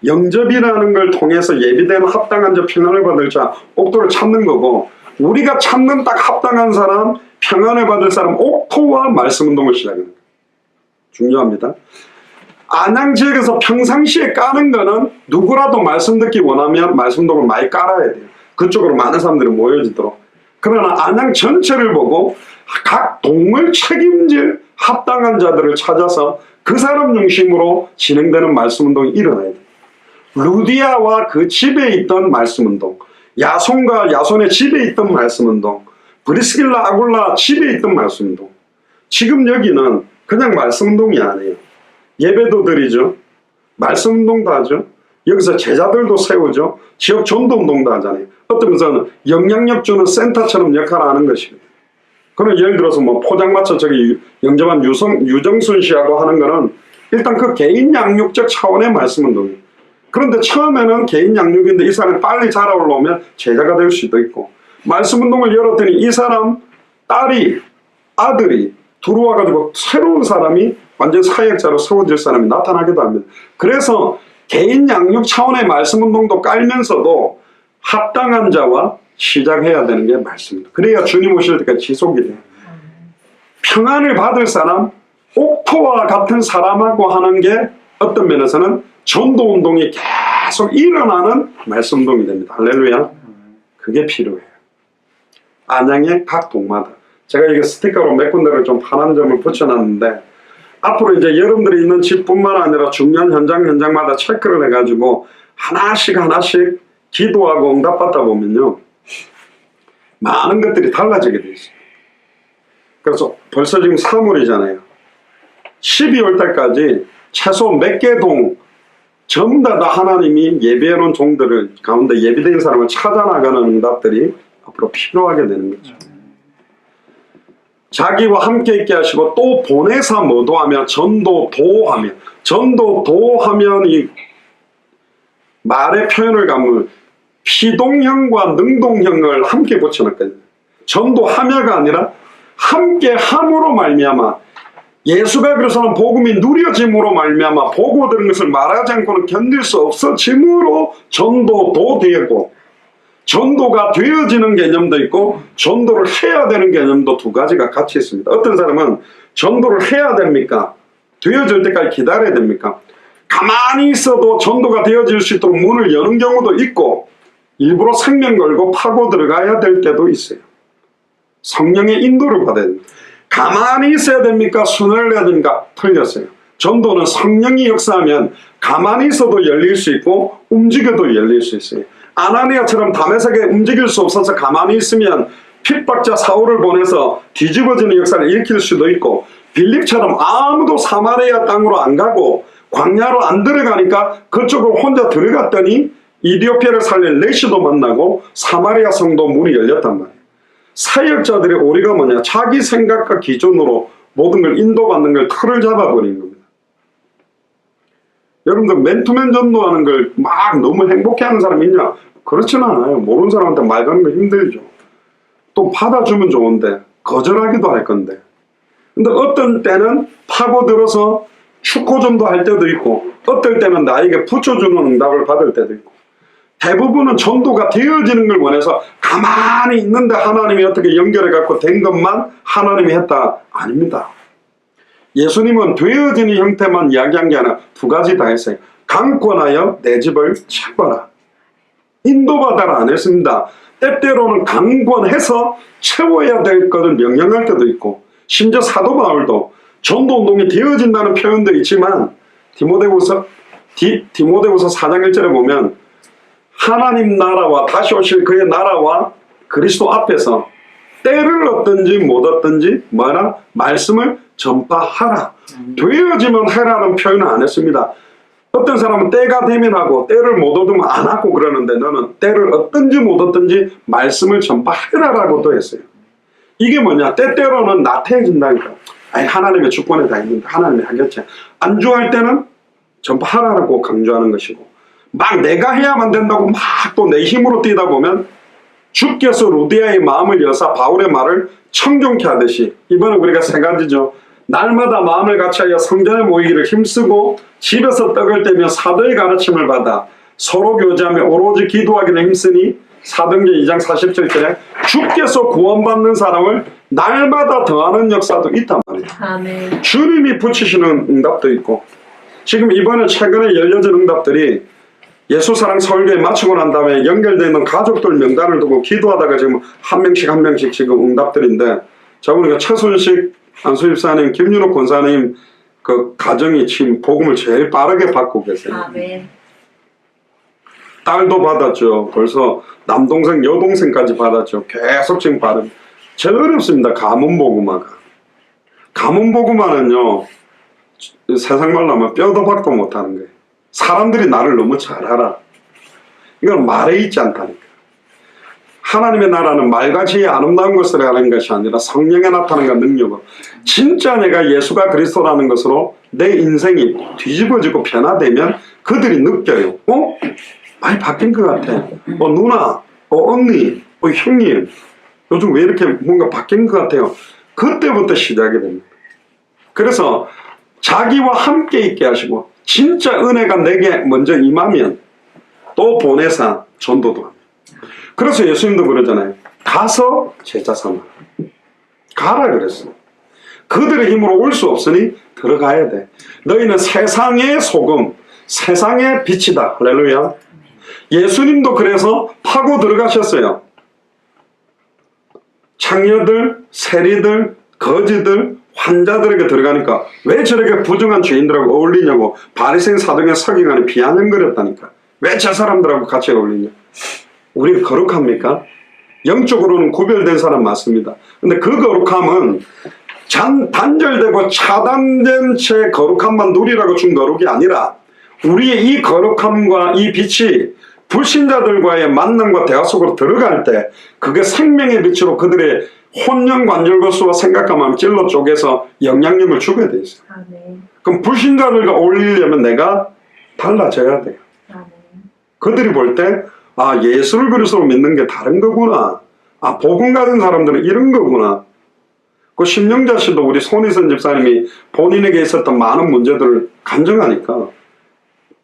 영접이라는 걸 통해서 예비된 합당한 자, 평안을 받을 자, 옥토를 찾는 거고, 우리가 찾는 딱 합당한 사람, 평안을 받을 사람, 옥토와 말씀운동을 시작합니다. 중요합니다. 안양 지역에서 평상시에 까는 거는 누구라도 말씀 듣기 원하면 말씀운동을 많이 깔아야 돼요. 그쪽으로 많은 사람들이 모여지도록. 그러나 안양 전체를 보고 각 동을 책임질 합당한 자들을 찾아서 그 사람 중심으로 진행되는 말씀운동이 일어나야 돼요. 루디아와 그 집에 있던 말씀운동, 야손과 야손의 집에 있던 말씀운동, 브리스길라 아굴라 집에 있던 말씀운동. 지금 여기는 그냥 말씀운동이 아니에요. 예배도 드리죠. 말씀운동도 하죠. 여기서 제자들도 세우죠. 지역 전도운동도 하잖아요. 어떤 것은 영향력 주는 센터처럼 역할을 하는 것입니다. 그럼 예를 들어서 뭐 포장마차 저기 영접한 유정순 씨하고 하는 거는 일단 그 개인 양육적 차원의 말씀운동이에요. 그런데 처음에는 개인 양육인데 이 사람이 빨리 자라올라오면 제자가 될 수도 있고, 말씀운동을 열었더니 이 사람 딸이, 아들이 들어와가지고 새로운 사람이 완전 사역자로 세워질 사람이 나타나기도 합니다. 그래서 개인 양육 차원의 말씀운동도 깔면서도 합당한 자와 시작해야 되는 게 말씀입니다. 그래야 주님 오실 때까지 지속이 돼요. 평안을 받을 사람, 옥토와 같은 사람하고 하는 게 어떤 면에서는 전도 운동이 계속 일어나는 말씀 운동이 됩니다. 할렐루야. 그게 필요해요. 안양의 각 동마다. 제가 이게 스티커로 몇 군데를 좀 파란 점을 붙여놨는데 앞으로 이제 여러분들이 있는 집뿐만 아니라 중요한 현장마다 체크를 해가지고 하나씩 기도하고 응답받다 보면요. 많은 것들이 달라지게 돼 있어요. 그래서 벌써 지금 3월이잖아요. 12월 달까지 최소 몇 개 동 전부 다 하나님이 예배해놓은 종들을 가운데 예비된 사람을 찾아나가는 응답들이 앞으로 필요하게 되는 거죠. 자기와 함께 있게 하시고 또 보내사 모도하며 전도도하며 이 말의 표현을 가면 피동형과 능동형을 함께 붙여놨거든요. 전도하며가 아니라 함께 함으로 말미암아 예수가 그래서는 복음이 누려짐으로 말미암아 보고 들은 것을 말하지 않고는 견딜 수 없어짐으로 전도도 되고 전도가 되어지는 개념도 있고 전도를 해야 되는 개념도 두 가지가 같이 있습니다. 어떤 사람은 전도를 해야 됩니까? 되어질 때까지 기다려야 됩니까? 가만히 있어도 전도가 되어질 수 있도록 문을 여는 경우도 있고 일부러 생명 걸고 파고 들어가야 될 때도 있어요. 성령의 인도를 받아야 됩니다. 가만히 있어야 됩니까? 순회를 해야 됩니까? 틀렸어요. 전도는 성령이 역사하면 가만히 있어도 열릴 수 있고 움직여도 열릴 수 있어요. 아나니아처럼 다메섹에 움직일 수 없어서 가만히 있으면 핍박자 사울을 보내서 뒤집어지는 역사를 일으킬 수도 있고 빌립처럼 아무도 사마리아 땅으로 안 가고 광야로 안 들어가니까 그쪽으로 혼자 들어갔더니 이디오피아를 살린 레시도 만나고 사마리아 성도 문이 열렸단 말이에요. 사역자들의 오리가 뭐냐? 자기 생각과 기준으로 모든 걸 인도받는 걸 틀을 잡아버리는 겁니다. 여러분들 맨투맨 전도하는 걸 막 너무 행복해하는 사람이 있냐? 그렇지는 않아요. 모르는 사람한테 말 거는 거 힘들죠. 또 받아주면 좋은데 거절하기도 할 건데. 근데 어떤 때는 파고들어서 축구전도 할 때도 있고 어떨 때는 나에게 붙여주는 응답을 받을 때도 있고 대부분은 전도가 되어지는 걸 원해서 가만히 있는데 하나님이 어떻게 연결해 갖고 된 것만 하나님이 했다. 아닙니다. 예수님은 되어지는 형태만 이야기한 게 아니라 두 가지 다 했어요. 강권하여 내 집을 채워라. 인도받아라 안 했습니다. 때때로는 강권해서 채워야 될 것을 명령할 때도 있고 심지어 사도 바울도 전도운동이 되어진다는 표현도 있지만 디모데후서 4장 1절에 보면 하나님 나라와 다시 오실 그의 나라와 그리스도 앞에서 때를 얻든지 못 얻든지 뭐라 말씀을 전파하라. 되어지면 해라는 표현은 안 했습니다. 어떤 사람은 때가 되면 하고 때를 못 얻으면 안 하고 그러는데 너는 때를 얻든지 못 얻든지 말씀을 전파해라라고도 했어요. 이게 뭐냐? 때때로는 나태해진다니까. 아니 하나님의 주권에 다 있는데 하나님이 하겠지. 안주할 때는 전파하라고 강조하는 것이고 막 내가 해야만 된다고 막 또 내 힘으로 뛰다 보면 주께서 루디아의 마음을 여사 바울의 말을 청종케 하듯이 이번에 우리가 세 가지죠. 날마다 마음을 같이하여 성전에 모이기를 힘쓰고 집에서 떡을 떼며 사도의 가르침을 받아 서로 교제하며 오로지 기도하기를 힘쓰니 사도행전 2장 47절에 주께서 구원받는 사람을 날마다 더하는 역사도 있단 말이에요. 아멘. 주님이 붙이시는 응답도 있고 지금 이번에 최근에 열려진 응답들이 예수사랑 설교에 마치고 난 다음에 연결되어 있는 가족들 명단을 두고 기도하다가 지금 한 명씩 지금 응답들인데 저보니까 최순식 안수집사님, 김윤옥 권사님 그 가정이 지금 복음을 제일 빠르게 받고 계세요. 아멘. 딸도 받았죠. 벌써 남동생, 여동생까지 받았죠. 계속 지금 받은. 제일 어렵습니다. 가문복음화가. 가문복음화는요. 세상 말로 하면 뼈도 박도 못하는 거예요. 사람들이 나를 너무 잘 알아. 이건 말에 있지 않다니까. 하나님의 나라는 말같이 아름다운 것을 하는 것이 아니라 성령에 나타나는 능력으로 진짜 내가 예수가 그리스도라는 것으로 내 인생이 뒤집어지고 변화되면 그들이 느껴요. 많이 바뀐 것 같아. 누나, 언니, 형님 요즘 왜 이렇게 뭔가 바뀐 것 같아요. 그때부터 시작이 됩니다. 그래서 자기와 함께 있게 하시고 진짜 은혜가 내게 먼저 임하면 또 보내사 전도도 합니다. 그래서 예수님도 그러잖아요. 가서 제자 삼아. 가라 그랬어. 그들의 힘으로 올 수 없으니 들어가야 돼. 너희는 세상의 소금, 세상의 빛이다. 할렐루야. 예수님도 그래서 파고 들어가셨어요. 창녀들, 세리들, 거지들, 환자들에게 들어가니까 왜 저렇게 부정한 죄인들하고 어울리냐고 바리새인 사도의 서기관이 비아냥거렸다니까. 왜 저 사람들하고 같이 어울리냐. 우리가 거룩합니까? 영적으로는 구별된 사람 맞습니다. 근데 그 거룩함은 단절되고 차단된 채 거룩함만 누리라고 준 거룩이 아니라 우리의 이 거룩함과 이 빛이 불신자들과의 만남과 대화 속으로 들어갈 때 그게 생명의 빛으로 그들의 혼연관절고수와 생각과 마음 찔러 쪼개서 영향력을 주게 돼 있어요. 아멘. 그럼 불신자들과 어울리려면 내가 달라져야 돼요. 아멘. 그들이 볼 때 아, 예수를 그리스도로 믿는 게 다른 거구나. 아, 복음 가진 사람들은 이런 거구나. 그 심령자 씨도 우리 손희선 집사님이 본인에게 있었던 많은 문제들을 간증하니까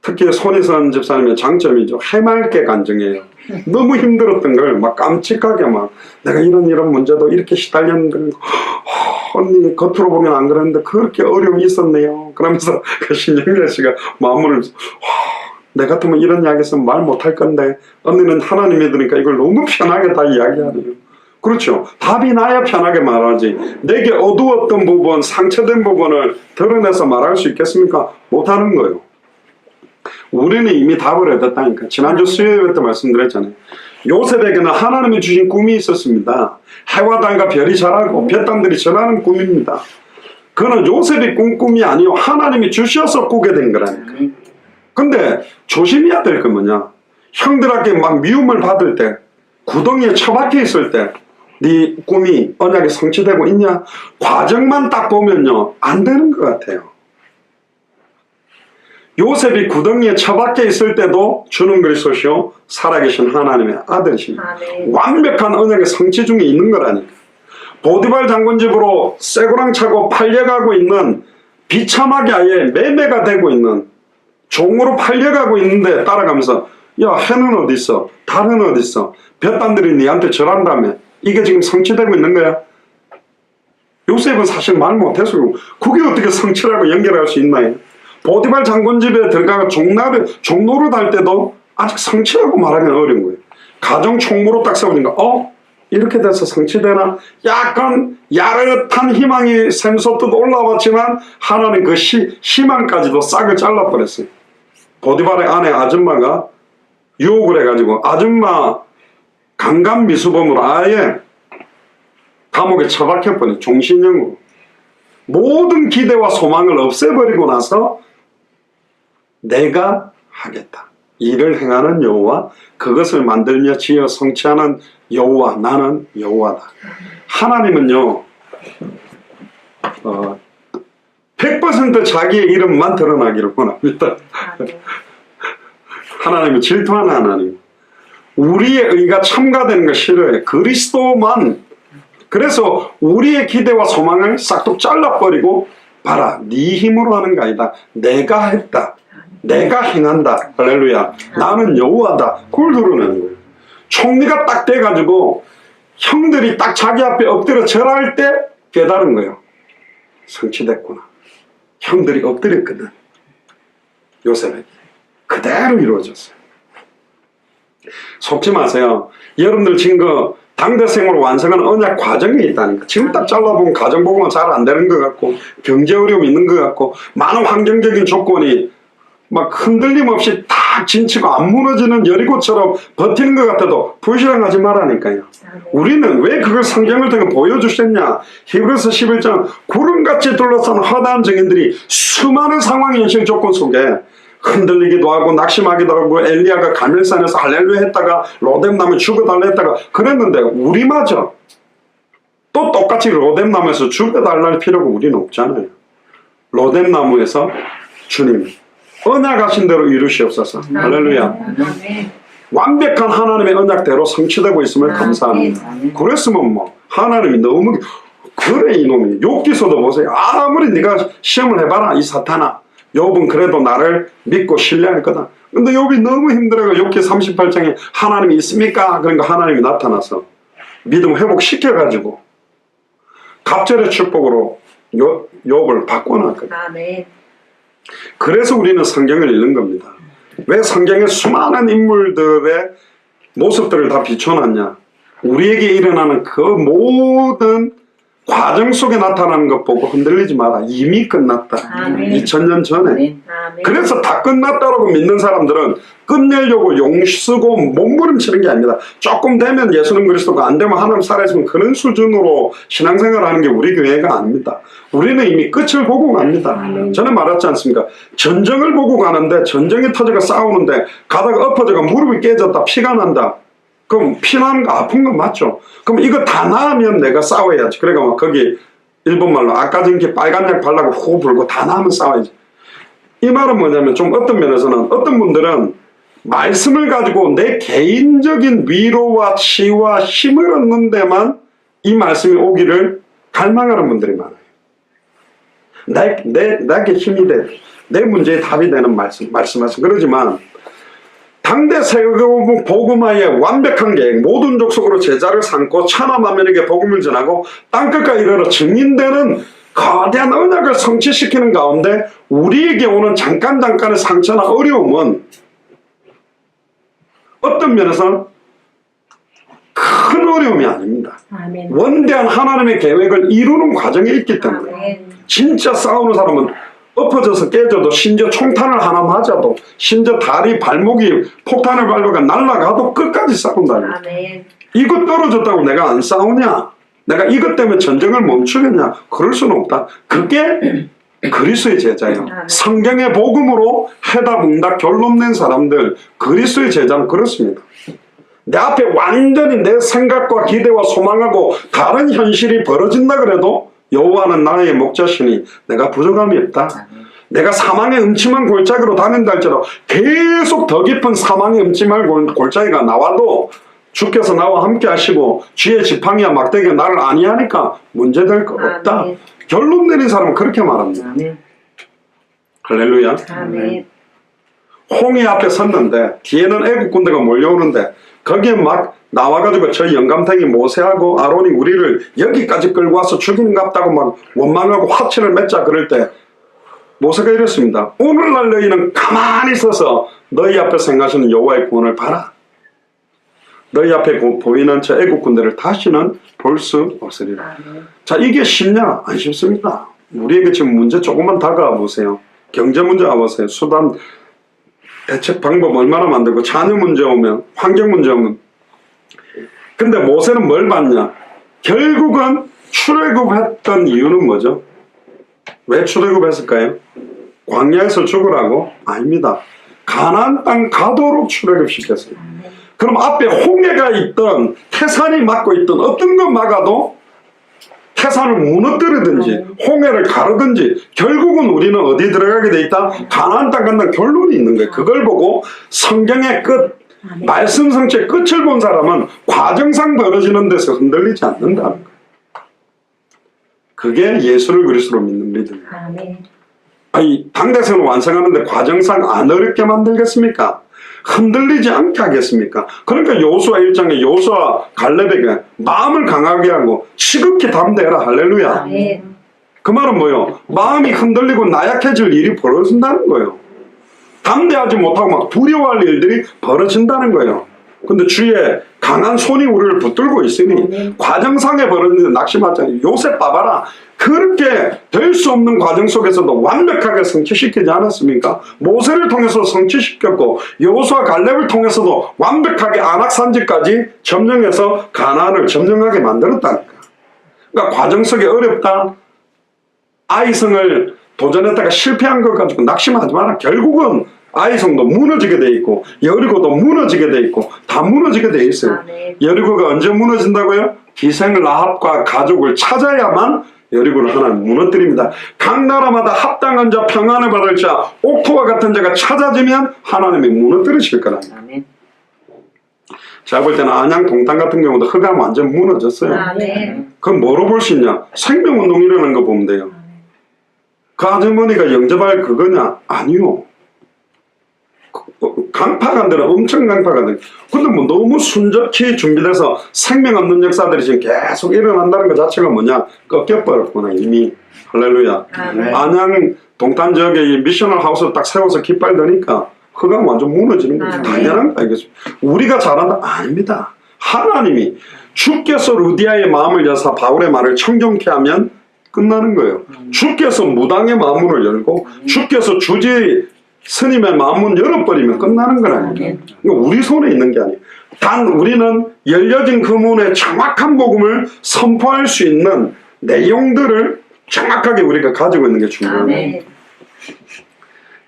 특히 손희선 집사님의 장점이죠. 해맑게 간증해요. 너무 힘들었던 걸 막 깜찍하게 막 내가 이런 문제도 이렇게 시달렸는데 언니 겉으로 보면 안 그랬는데 그렇게 어려움이 있었네요. 그러면서 그 심령자 씨가 마음을 내 같으면 이런 이야기 했으면 말 못할 건데 언니는 하나님 믿으니까 이걸 너무 편하게 다 이야기하네요. 그렇죠. 답이 나야 편하게 말하지. 내게 어두웠던 부분, 상처된 부분을 드러내서 말할 수 있겠습니까? 못하는 거예요. 우리는 이미 답을 얻었다니까. 지난주 수요일 때 말씀드렸잖아요. 요셉에게는 하나님이 주신 꿈이 있었습니다. 해와 달과 별이 자라고 볕단들이 전하는 꿈입니다. 그거는 요셉이 꾼 꿈이 아니요 하나님이 주셔서 꾸게 된 거라니까. 근데 조심해야 될 건 뭐냐. 형들에게 막 미움을 받을 때 구덩이에 처박혀 있을 때 네 꿈이 언약에 성취되고 있냐? 과정만 딱 보면요 안 되는 것 같아요. 요셉이 구덩이에 처박혀 있을 때도 주는 그리스도시요 살아계신 하나님의 아들이십니다. 완벽한 언약의 성취 중에 있는 거라니까. 보디발 장군 집으로 쇠고랑 차고 팔려가고 있는 비참하게 아예 매매가 되고 있는 종으로 팔려가고 있는데 따라가면서 야 해는 어디 있어? 달은 어디 있어? 볕단들이 네한테 절한다며. 이게 지금 성취되고 있는 거야. 요셉은 사실 말 못해서 그게 어떻게 성취라고 연결할 수 있나요? 보디발 장군 집에 들어가가 종로를 달 때도 아직 성취라고 말하기는 어려운 거예요. 가정 총무로 딱 세우니까 이렇게 돼서 성취되나? 약간 야릇한 희망이 샘솟듯 올라왔지만 하나는 그 희망까지도 싹을 잘라버렸어요. 보디발의 아내 아줌마가 유혹을 해가지고 아줌마 강간미수범으로 아예 감옥에 처박혀버린 종신형으로 모든 기대와 소망을 없애버리고 나서 내가 하겠다. 일을 행하는 여호와 그것을 만들며 지어 성취하는 여호와 나는 여호와다. 하나님은요 100% 자기의 이름만 드러나기를 원합니다. 하나님은 질투하는 하나님. 우리의 의가 첨가되는 걸 싫어해. 그리스도만. 그래서 우리의 기대와 소망을 싹둑 잘라버리고 봐라 네 힘으로 하는 게 아니다. 내가 했다. 내가 행한다. 할렐루야. 나는 여호와다. 그걸 드러내는 거예요. 총리가 딱 돼가지고 형들이 딱 자기 앞에 엎드려 절할 때 깨달은 거예요. 성취됐구나. 형들이 엎드렸거든. 요셉에게. 그대로 이루어졌어요. 속지 마세요. 여러분들 지금 그 당대생으로 완성하는 언약 과정에 있다니까. 지금 딱 잘라보면 가정복음은 잘 안 되는 것 같고 경제 어려움이 있는 것 같고 많은 환경적인 조건이 막 흔들림 없이 딱 진치고 안 무너지는 여리고처럼 버티는 것 같아도 불신앙하지 말라니까요. 우리는 왜 그걸 성경을 통해 보여주셨냐. 히브리서 11장 구름같이 둘러싼 허다한 증인들이 수많은 상황 현실 조건 속에 흔들리기도 하고 낙심하기도 하고 엘리야가 가멜산에서 할렐루야 했다가 로뎀나무에 죽어달라 했다가 그랬는데 우리마저 또 똑같이 로뎀나무에서 죽어달라는 필요가 우리는 없잖아요. 로뎀나무에서 주님 언약하신 대로 이루시옵소서. 할렐루야. 완벽한 하나님의 언약대로 성취되고 있음을 감사합니다. 그랬으면 뭐 하나님이 너무 그래 이놈이 욥기서도 보세요. 아무리 네가 시험을 해봐라 이 사탄아. 욥은 그래도 나를 믿고 신뢰할 거다. 근데 욥이 너무 힘들어가 욥기 38장에 하나님이 있습니까? 그러니까 하나님이 나타나서 믿음 회복시켜가지고 갑절의 축복으로 욥을 바꿔놨거든요. 아멘. 그래서 우리는 성경을 읽는 겁니다. 왜 성경에 수많은 인물들의 모습들을 다 비춰놨냐? 우리에게 일어나는 그 모든 과정 속에 나타나는 것 보고 흔들리지 마라. 이미 끝났다. 아멘. 2000년 전에. 아멘. 그래서 다 끝났다라고 믿는 사람들은 끝내려고 용쓰고 몸부림치는 게 아닙니다. 조금 되면 예수는 그리스도가, 안 되면 하나님 살아있으면, 그런 수준으로 신앙생활을 하는 게 우리 교회가 아닙니다. 우리는 이미 끝을 보고 갑니다. 전에 말했지 않습니까? 전쟁을 보고 가는데, 전쟁이 터져가 싸우는데 가다가 엎어져가 무릎이 깨졌다, 피가 난다. 그럼 피나는 거 아픈 건 맞죠? 그럼 이거 다 나으면 내가 싸워야지. 그러니까 막 거기 일본말로 아까 전게 빨간 약 바르고 호 불고 다 나으면 싸워야지. 이 말은 뭐냐면, 좀 어떤 면에서는 어떤 분들은 말씀을 가지고 내 개인적인 위로와 치유와 힘을 얻는 데만 이 말씀이 오기를 갈망하는 분들이 많아요. 내게 힘이 돼, 내 문제에 답이 되는 말씀하시. 그러지만 당대 세계복음 복음화의 완벽한 계획, 모든 족속으로 제자를 삼고 천하 만민에게 복음을 전하고 땅끝까지 이르러 증인되는 거대한 언약을 성취시키는 가운데 우리에게 오는 잠깐의 상처나 어려움은 어떤 면에서 큰 어려움이 아닙니다. 아멘. 원대한 하나님의 계획을 이루는 과정에 있기 때문에. 아멘. 진짜 싸우는 사람은 엎어져서 깨져도, 심지어 총탄을 하나 맞아도, 심지어 다리 발목이 폭탄을 밟아가 날아가도 끝까지 싸운다. 아멘. 이거 떨어졌다고 내가 안 싸우냐? 내가 이것 때문에 전쟁을 멈추겠냐? 그럴 수는 없다. 그게 그리스도의 제자예요. 성경의 복음으로 해답응답 결론 낸 사람들, 그리스도의 제자는 그렇습니다. 내 앞에 완전히 내 생각과 기대와 소망하고 다른 현실이 벌어진다 그래도 여호와는 나의 목자시니 내가 부족함이 없다. 내가 사망의 음침한 골짜기로 다닌다 할지라도 계속 더 깊은 사망의 음침한 골짜기가 나와도 주께서 나와 함께 하시고 주의 지팡이와 막대기가 나를 아니하니까 문제될 거 없다. 아멘. 결론 내린 사람은 그렇게 말합니다. 아멘. 할렐루야. 아멘. 홍해 앞에 섰는데 뒤에는 애국 군대가 몰려오는데 거기에 막 나와가지고 저 영감탱이 모세하고 아론이 우리를 여기까지 끌고 와서 죽이는 것 같다고 막 원망하고 화치를 맺자 그럴 때 모세가 이랬습니다. 오늘날 너희는 가만히 있어서 너희 앞에 생각하시는 여호와의 구원을 봐라. 너희 앞에 보이는 저 애국 군대를 다시는 볼 수 없으리라. 아멘. 자, 이게 쉽냐? 안 쉽습니다. 우리에게 지금 문제 조금만 다가와 보세요. 경제 문제 와보세요. 수단 대책 방법 얼마나 만들고, 자녀 문제 오면, 환경 문제 오면. 근데 모세는 뭘 봤냐? 결국은 출애굽했던 이유는 뭐죠? 왜 출애굽했을까요? 광야에서 죽으라고? 아닙니다. 가나안 땅 가도록 출애굽시켰어요. 그럼 앞에 홍해가 있던, 태산이 막고 있던 어떤 것 막아도 태산을 무너뜨리든지 홍해를 가르든지 결국은 우리는 어디 들어가게 돼 있다? 가나안 땅 간다는 결론이 있는 거예요. 그걸 보고 성경의 끝, 말씀 성취의 끝을 본 사람은 과정상 벌어지는 데서 흔들리지 않는다는 거예요. 그게 예수를 그리스도로 믿는 믿음이에요. 아멘. 아니, 당대성을 완성하는데 과정상 안 어렵게 만들겠습니까? 흔들리지 않게 하겠습니까? 그러니까 여호수아 1장에 여호수아 갈렙에게 마음을 강하게 하고 지극히 담대해라. 할렐루야. 아멘. 그 말은 뭐예요? 마음이 흔들리고 나약해질 일이 벌어진다는 거예요. 담대하지 못하고 막 두려워할 일들이 벌어진다는 거예요. 근데 주의 강한 손이 우리를 붙들고 있으니 과정상에 벌어지는 낙심하잖아요. 요셉 봐봐라. 그렇게 될 수 없는 과정 속에서도 완벽하게 성취시키지 않았습니까? 모세를 통해서 성취시켰고 여호수아 갈렙을 통해서도 완벽하게 안악산지까지 점령해서 가나안을 점령하게 만들었다니까. 그러니까 과정 속에 어렵다. 아이성을 도전했다가 실패한 것 가지고 낙심하지 마라. 결국은 아이성도 무너지게 돼 있고 여리고도 무너지게 돼 있고 다 무너지게 돼 있어요. 아멘. 여리고가 언제 무너진다고요? 기생 라합과 가족을 찾아야만 여리고를 하나님 무너뜨립니다. 각 나라마다 합당한 자, 평안을 받을 자, 옥토와 같은 자가 찾아지면 하나님이 무너뜨리실 거랍니다. 아멘. 제가 볼 때는 안양 동탄 같은 경우도 흑암 완전 무너졌어요. 아멘. 그건 뭐로 볼 수 있냐? 생명운동 일어나는 거 보면 돼요. 그 아주머니가 영접할 그거냐? 아니요. 강파가 안 되나 엄청 강파가 안 돼. 근데 뭐 너무 순적히 준비돼서 생명 없는 역사들이 지금 계속 일어난다는 것 자체가 뭐냐 꺾여버렸구나 이미. 할렐루야. 아멘. 안양 동탄 지역에 이 미셔널 하우스를 딱 세워서 깃발 드니까 그가 완전 무너지는 거죠. 아멘. 당연한 거 알겠습니다. 우리가 잘한다? 아닙니다. 하나님이 주께서 루디아의 마음을 여사 바울의 말을 청정케 하면 끝나는 거예요. 주께서 무당의 마음문을 열고 주께서 주지 스님의 마음문 열어버리면 끝나는 거라니까. 그러니까 우리 손에 있는 게 아니에요. 단 우리는 열려진 그 문에 정확한 복음을 선포할 수 있는 내용들을 정확하게 우리가 가지고 있는 게 중요해요. 아멘.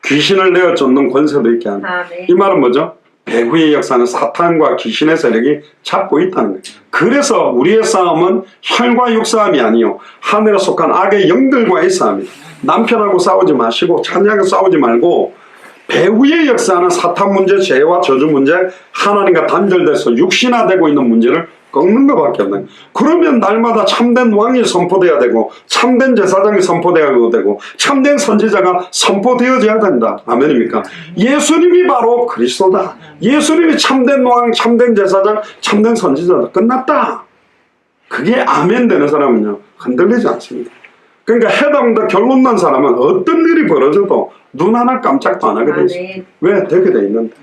귀신을 내어 쫓는 권세도 있게 하는. 아멘. 이 말은 뭐죠? 배후의 역사는 사탄과 귀신의 세력이 잡고 있다는 거예요. 그래서 우리의 싸움은 혈과 육 싸움이 아니요 하늘에 속한 악의 영들과의 싸움이에요. 남편하고 싸우지 마시고 자녀하고 싸우지 말고 배후의 역사는 사탄 문제, 죄와 저주 문제, 하나님과 단절돼서 육신화되고 있는 문제를 꺾는 것밖에 없는 거예요. 그러면 날마다 참된 왕이 선포돼야 되고 참된 제사장이 선포되어야 되고 참된 선지자가 선포되어져야 된다. 아멘입니까? 예수님이 바로 그리스도다. 예수님이 참된 왕, 참된 제사장, 참된 선지자다. 끝났다. 그게 아멘 되는 사람은요 흔들리지 않습니다. 그러니까 해당과 결론 난 사람은 어떤 일이 벌어져도 눈 하나 깜짝도 안 하게 돼 있어요. 아멘. 왜? 되게 돼 있는데.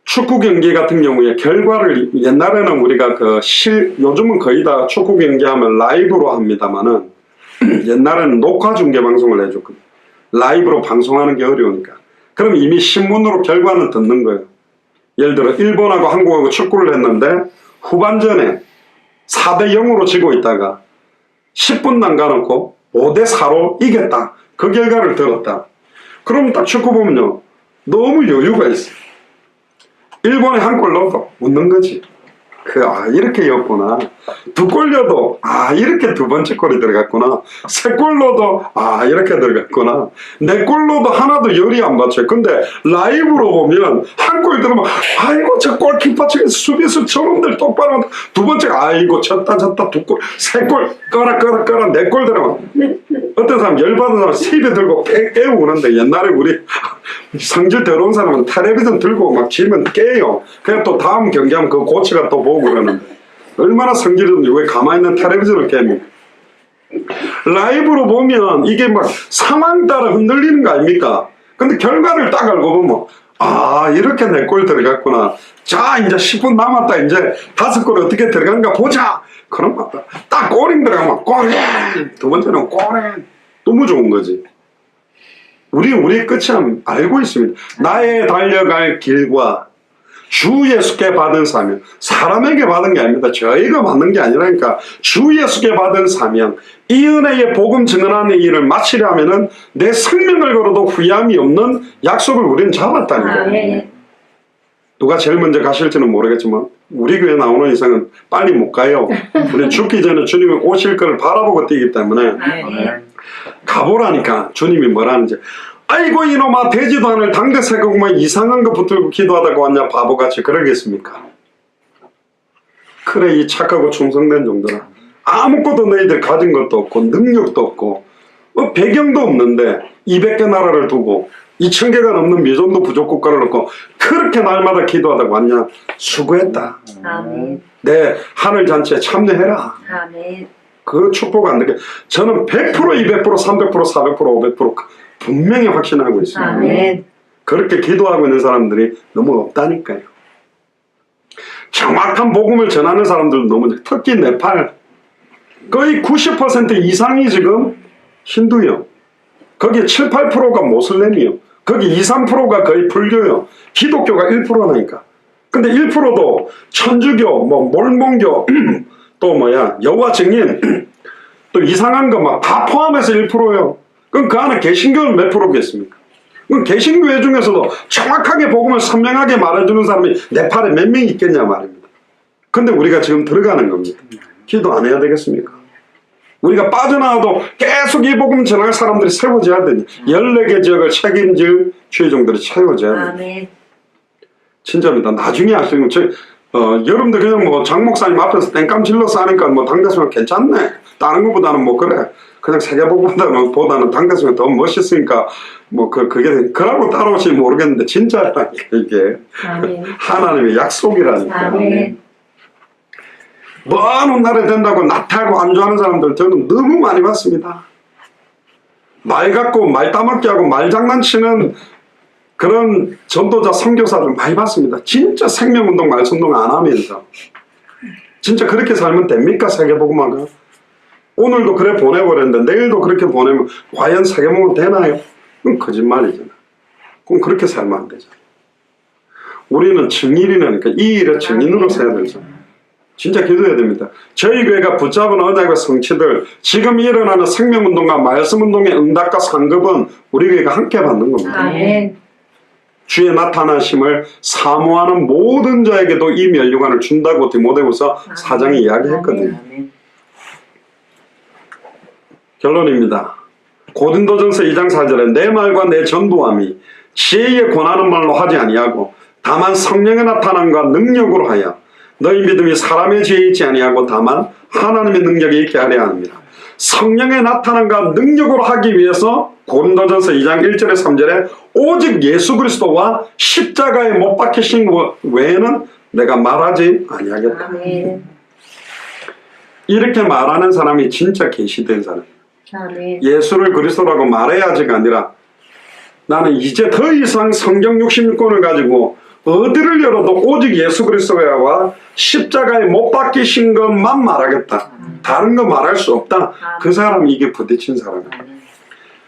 축구 경기 같은 경우에 결과를 옛날에는 우리가 요즘은 거의 다 축구 경기하면 라이브로 합니다만은 옛날에는 녹화 중계 방송을 해줬거든요. 라이브로 방송하는 게 어려우니까. 그럼 이미 신문으로 결과는 듣는 거예요. 예를 들어 일본하고 한국하고 축구를 했는데 후반전에 4대 0으로 지고 있다가 10분 남겨놓고 5대 4로 이겼다. 그 결과를 들었다. 그럼 딱 축구 보면요 너무 여유가 있어요. 일본에 한 골 넣어도 웃는 거지. 이렇게 였구나. 두 골 넣어도 이렇게 두 번째 골이 들어갔구나. 세 골 넣어도 이렇게 들어갔구나. 네 골 넣어도 하나도 열이 안 받쳐요. 근데 라이브로 보면 한 골 들으면 아이고 저 골키퍼 측에서 수비수 저놈들 똑바로 한다. 두 번째 아이고 졌다 두 골 세 골 꺼라 네 골 들어가면 어떤 사람 열받은 사람 세배 들고 깨우고 그러는데 옛날에 우리 성질 더러운 사람은 텔레비전 들고 막 지면 깨요. 그냥 또 다음 경기하면 그 코치가 또 보고 그러는데 얼마나 성질이 좋은지 왜 가만히 있는 텔레비전을 깹니까? 라이브로 보면 이게 막 상황 따라 흔들리는 거 아닙니까? 근데 결과를 딱 알고 보면 이렇게 내 골 들어갔구나. 자 이제 10분 남았다. 이제 5골 어떻게 들어간가 보자. 그럼 딱 골인 들어가면 골인 두 번째는 골인 너무 좋은 거지. 우리 끝이 알고 있습니다. 나의 달려갈 길과 주 예수께 받은 사명, 사람에게 받은 게 아닙니다. 저희가 받는 게 아니라니까 주 예수께 받은 사명, 이 은혜의 복음 증언하는 일을 마치려 하면은 내 생명을 걸어도 후회함이 없는 약속을 우리는 잡았다니까요. 아멘. 누가 제일 먼저 가실지는 모르겠지만 우리 교회 나오는 이상은 빨리 못 가요. 우리 죽기 전에 주님이 오실 것을 바라보고 뛰기 때문에 아멘. 가보라니까. 주님이 뭐라는지. 아이고 이놈아 되지도 않을 당대새고만 이상한 거 붙들고 기도하다가 왔냐 바보같이 그러겠습니까? 그래 이 착하고 충성된 정도라 아무것도 너희들 가진 것도 없고 능력도 없고 배경도 없는데 200개 나라를 두고 2000개가 넘는 미전도 부족국가를 놓고 그렇게 날마다 기도하다가 왔냐. 수고했다. 아멘. 내 하늘잔치에 참여해라. 아멘. 그 축복 안 되게 저는 100%, 200%, 300%, 400%, 500% 분명히 확신하고 있습니다. 아멘. 그렇게 기도하고 있는 사람들이 너무 없다니까요. 정확한 복음을 전하는 사람들도 너무 특히 네팔 거의 90% 이상이 지금 힌두요. 거기 7, 8%가 모슬렘이요. 거기 2, 3%가 거의 불교요. 기독교가 1%나니까. 근데 1%도 천주교, 몰몬교, 또 여호와 증인, 또 이상한 거 막 다 포함해서 1%예요. 그럼 그 안에 개신교는 몇 프로겠습니까? 그럼 개신교회 중에서도 정확하게 복음을 선명하게 말해주는 사람이 네팔에 몇 명 있겠냐 말입니다. 근데 우리가 지금 들어가는 겁니다. 기도 안 해야 되겠습니까? 우리가 빠져나와도 계속 이 복음 전할 사람들이 세워져야 되니 14개 지역을 책임질 최종들이 세워져야 됩니다. 아멘. 진짜입니다. 나중에 할 수 있는 여러분들 그냥 장 목사님 앞에서 땡깡 질러서 하니까 당대수면 괜찮네. 다른 것보다는 그래. 그냥 세계보고보다는 당대성이 더 멋있으니까 뭐 그게 그라고 따라올지 모르겠는데 진짜라니까 이게 아멘. 하나님의 약속이라니까. 아멘. 먼 훗날에 된다고 나타하고 안주하는 사람들 저는 너무 많이 봤습니다. 말 갖고 말 따먹기 하고 말 장난치는 그런 전도자 선교사들 많이 봤습니다. 진짜 생명운동 말씀운동 안 하면서 진짜 그렇게 살면 됩니까? 세계복음화가 오늘도 그래 보내버렸는데 내일도 그렇게 보내면 과연 세계복음 되나요? 그건 거짓말이잖아. 그럼 그렇게 살면 안 되잖아. 우리는 증인이니까 이 일의 증인으로 서야 되죠. 진짜 기도해야 됩니다. 저희 교회가 붙잡은 언약과 성취들 지금 일어나는 생명운동과 말씀운동의 응답과 상급은 우리 교회가 함께 받는 겁니다. 아멘. 주의 나타나심을 사모하는 모든 자에게도 이 면류관을 준다고 디모데후서 4장에 이야기했거든요. 아멘. 결론입니다. 고린도전서 2장 4절에 내 말과 내 전도함이 지혜에 권하는 말로 하지 아니하고 다만 성령의 나타남과 능력으로 하여 너희 믿음이 사람의 지혜에 있지 아니하고 다만 하나님의 능력에 있게 하려 합니다. 성령의 나타남과 능력으로 하기 위해서 고린도전서 2장 1절에 3절에 오직 예수 그리스도와 십자가에 못 박히신 외에는 내가 말하지 아니하겠다. 아멘. 이렇게 말하는 사람이 진짜 계시된 사람. 아멘. 예수를 그리스도라고 말해야지가 아니라 나는 이제 더 이상 성경 66권을 가지고 어디를 열어도 오직 예수 그리스도와 십자가에 못 박히신 것만 말하겠다. 다른 거 말할 수 없다. 그 사람이 이게 부딪힌 사람이에요.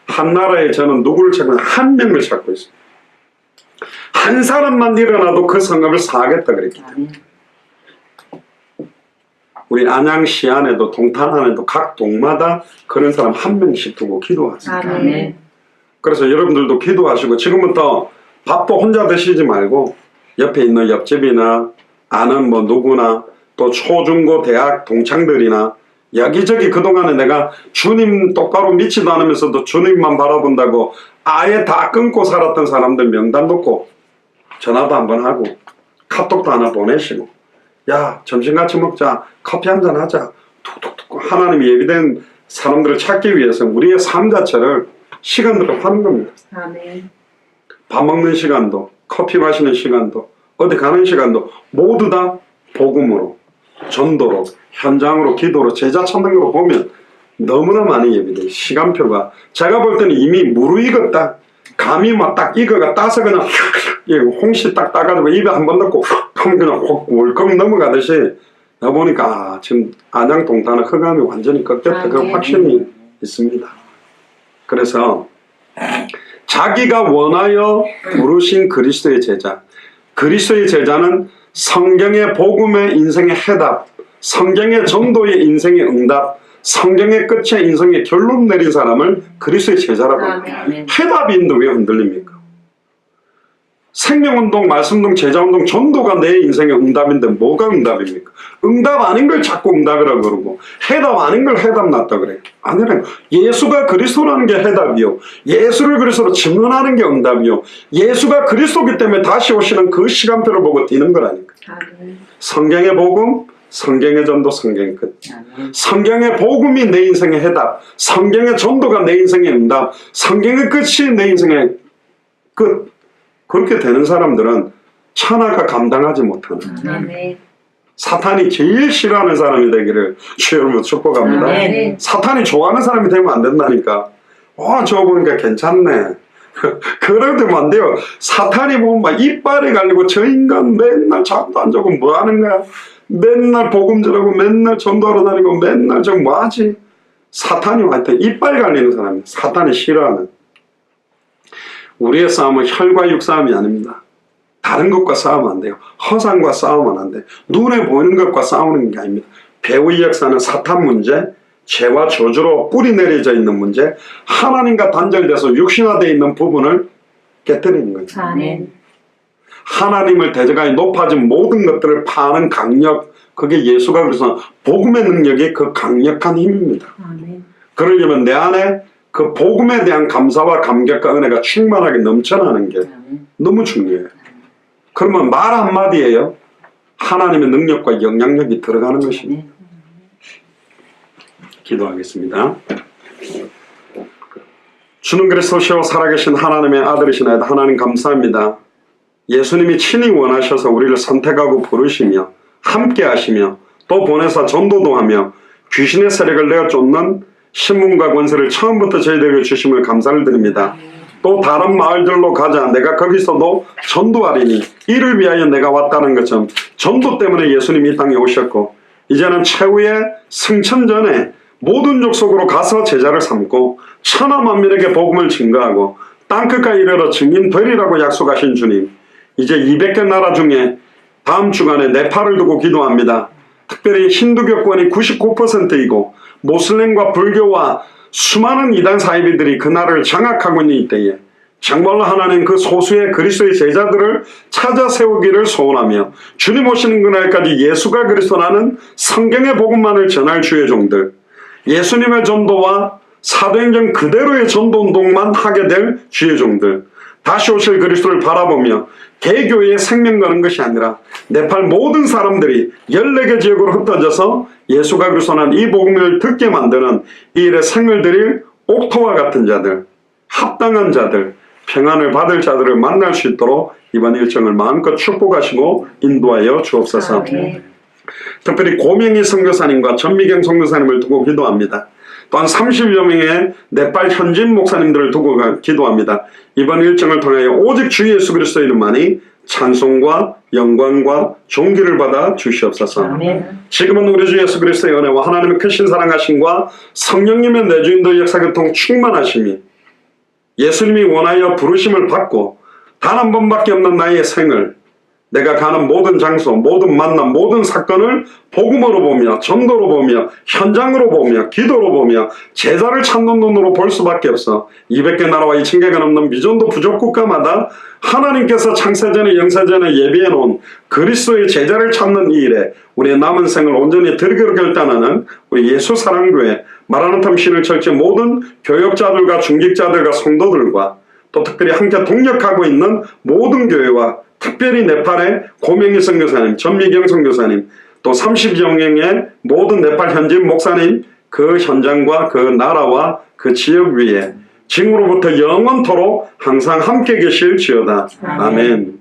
한 나라에 저는 누구를 찾고 한 명을 찾고 있어요. 한 사람만 일어나도 그 성읍을 사하겠다 그랬기 때문에. 우리 안양시 안에도 동탄 안에도 각 동마다 그런 사람 한 명씩 두고 기도하세요. 아멘. 그래서 여러분들도 기도하시고 지금부터 밥도 혼자 드시지 말고 옆에 있는 옆집이나 아는 뭐 누구나 또 초중고 대학 동창들이나 여기저기 그동안에 내가 주님 똑바로 믿지도 않으면서도 주님만 바라본다고 아예 다 끊고 살았던 사람들 명단 놓고 전화도 한번 하고 카톡도 하나 보내시고 야 점심 같이 먹자 커피 한잔 하자 툭툭툭 하나님이 예비된 사람들을 찾기 위해서 우리의 삶 자체를 시간들을 하는 겁니다. 아멘. 밥 먹는 시간도 커피 마시는 시간도 어디 가는 시간도 모두 다 복음으로 전도로 현장으로 기도로 제자 찾는 거 보면 너무나 많이 예비돼요. 시간표가 제가 볼 때는 이미 무르익었다. 감이 막 딱 익어가 따서 그냥 홍시 딱 따가지고 입에 한 번 넣고 하면 그냥 월컥 넘어가듯이 나 보니까 아, 지금 안양 동탄의 흑암이 완전히 꺾였다. 그런 확신이 있습니다. 그래서 자기가 원하여 부르신 그리스도의 제자, 그리스도의 제자는 성경의 복음의 인생의 해답, 성경의 전도의 인생의 응답, 성경의 끝에 인생의 결론 내린 사람을 그리스도의 제자라고 합니다. 해답이 있는데 왜 흔들립니까? 생명운동, 말씀운동, 제자운동, 전도가 내 인생의 응답인데 뭐가 응답입니까? 응답 아닌 걸 자꾸 응답이라고 그러고 해답 아닌 걸 해답 났다 그래요. 아니래요. 예수가 그리스도라는 게 해답이요. 예수를 그리스도로 증언하는 게 응답이요. 예수가 그리스도기 때문에 다시 오시는 그 시간표를 보고 뛰는 거라니까. 성경의 복음, 성경의 전도, 성경의 끝. 성경의 복음이 내 인생의 해답, 성경의 전도가 내 인생의 응답, 성경의 끝이 내 인생의 끝. 그렇게 되는 사람들은 천하가 감당하지 못하는 사탄이 제일 싫어하는 사람이 되기를 주 여러분 축복합니다. 아멘. 사탄이 좋아하는 사람이 되면 안 된다니까. 저거 보니까 괜찮네. 그래도 되면 안 돼요. 사탄이 보면 막 이빨이 갈리고 저 인간 맨날 잠도 안 자고 뭐 하는 거야. 맨날 복음 전하고 맨날 전도하러 다니고 맨날 저거 뭐 하지. 사탄이 하여튼 이빨 갈리는 사람이 사탄이 싫어하는. 우리의 싸움은 혈과 육 싸움이 아닙니다. 다른 것과 싸우면 안 돼요. 허상과 싸우면 안 돼요. 눈에 보이는 것과 싸우는 게 아닙니다. 배후의 역사는 사탄 문제, 죄와 저주로 뿌리 내려져 있는 문제, 하나님과 단절돼서 육신화되어 있는 부분을 깨뜨리는 거예요. 아멘. 하나님을 대적하여 높아진 모든 것들을 파는 강력, 그게 예수가 그래서 복음의 능력이 그 강력한 힘입니다. 아멘. 그러려면 내 안에 그 복음에 대한 감사와 감격과 은혜가 충만하게 넘쳐나는 게 너무 중요해요. 그러면 말 한마디에요. 하나님의 능력과 영향력이 들어가는 것입니다. 기도하겠습니다. 주는 그리스도시요 살아계신 하나님의 아들이시나이다. 하나님 감사합니다. 예수님이 친히 원하셔서 우리를 선택하고 부르시며 함께 하시며 또 보내사 전도도 하며 귀신의 세력을 내어 쫓는 신문과 권세를 처음부터 저희들에게 주심을 감사를 드립니다. 또 다른 마을들로 가자. 내가 거기서도 전도하리니 이를 위하여 내가 왔다는 것처럼 전도 때문에 예수님이 이 땅에 오셨고 이제는 최후의 승천 전에 모든 족속으로 가서 제자를 삼고 천하 만민에게 복음을 증거하고 땅끝까지 이르러 증인 되리라고 약속하신 주님, 이제 200개 나라 중에 다음 주간에 네팔을 두고 기도합니다. 특별히 힌두교권이 99%이고 모슬렘과 불교와 수많은 이단 사이비들이 그 나라를 장악하고 있는 이때에 정말로 하나님 그 소수의 그리스도의 제자들을 찾아 세우기를 소원하며 주님 오시는 그날까지 예수가 그리스도라는 성경의 복음만을 전할 주의 종들, 예수님의 전도와 사도행전 그대로의 전도운동만 하게 될 주의 종들, 다시 오실 그리스도를 바라보며 개교의 생명 거는 것이 아니라 네팔 모든 사람들이 14개 지역으로 흩어져서 예수가 그리스도라는 이 복음을 듣게 만드는 이 일에 생을 드릴 옥토와 같은 자들, 합당한 자들, 평안을 받을 자들을 만날 수 있도록 이번 일정을 마음껏 축복하시고 인도하여 주옵소서. 특별히 고명희 선교사님과 전미경 선교사님을 두고 기도합니다. 또한 30여 명의 네팔 현지인 목사님들을 두고 기도합니다. 이번 일정을 통하여 오직 주 예수 그리스도 이름만이 찬송과 영광과 존귀를 받아 주시옵소서. 아멘. 지금은 우리 주 예수 그리스도의 은혜와 하나님의 크신 사랑하심과 성령님의 내주인도 역사교통 충만하심이 예수님이 원하여 부르심을 받고 단 한 번밖에 없는 나의 생을 내가 가는 모든 장소, 모든 만남, 모든 사건을 복음으로 보며 전도로 보며 현장으로 보며 기도로 보며 제자를 찾는 눈으로 볼 수밖에 없어. 200개 나라와 2000개가 넘는 미전도 부족 국가마다 하나님께서 창세전에 영세전에 예비해 놓은 그리스도의 제자를 찾는 이 일에 우리의 남은 생을 온전히 드리기로 결단하는 우리 예수 사랑교회 마라나타 신을 철치 모든 교역자들과 중직자들과 성도들과 또 특별히 함께 동력하고 있는 모든 교회와 특별히 네팔의 고명희 선교사님, 전미경 선교사님, 또 30여 명의 모든 네팔 현지인 목사님, 그 현장과 그 나라와 그 지역 위에 지금으로부터 영원토록 항상 함께 계실지어다. 아멘.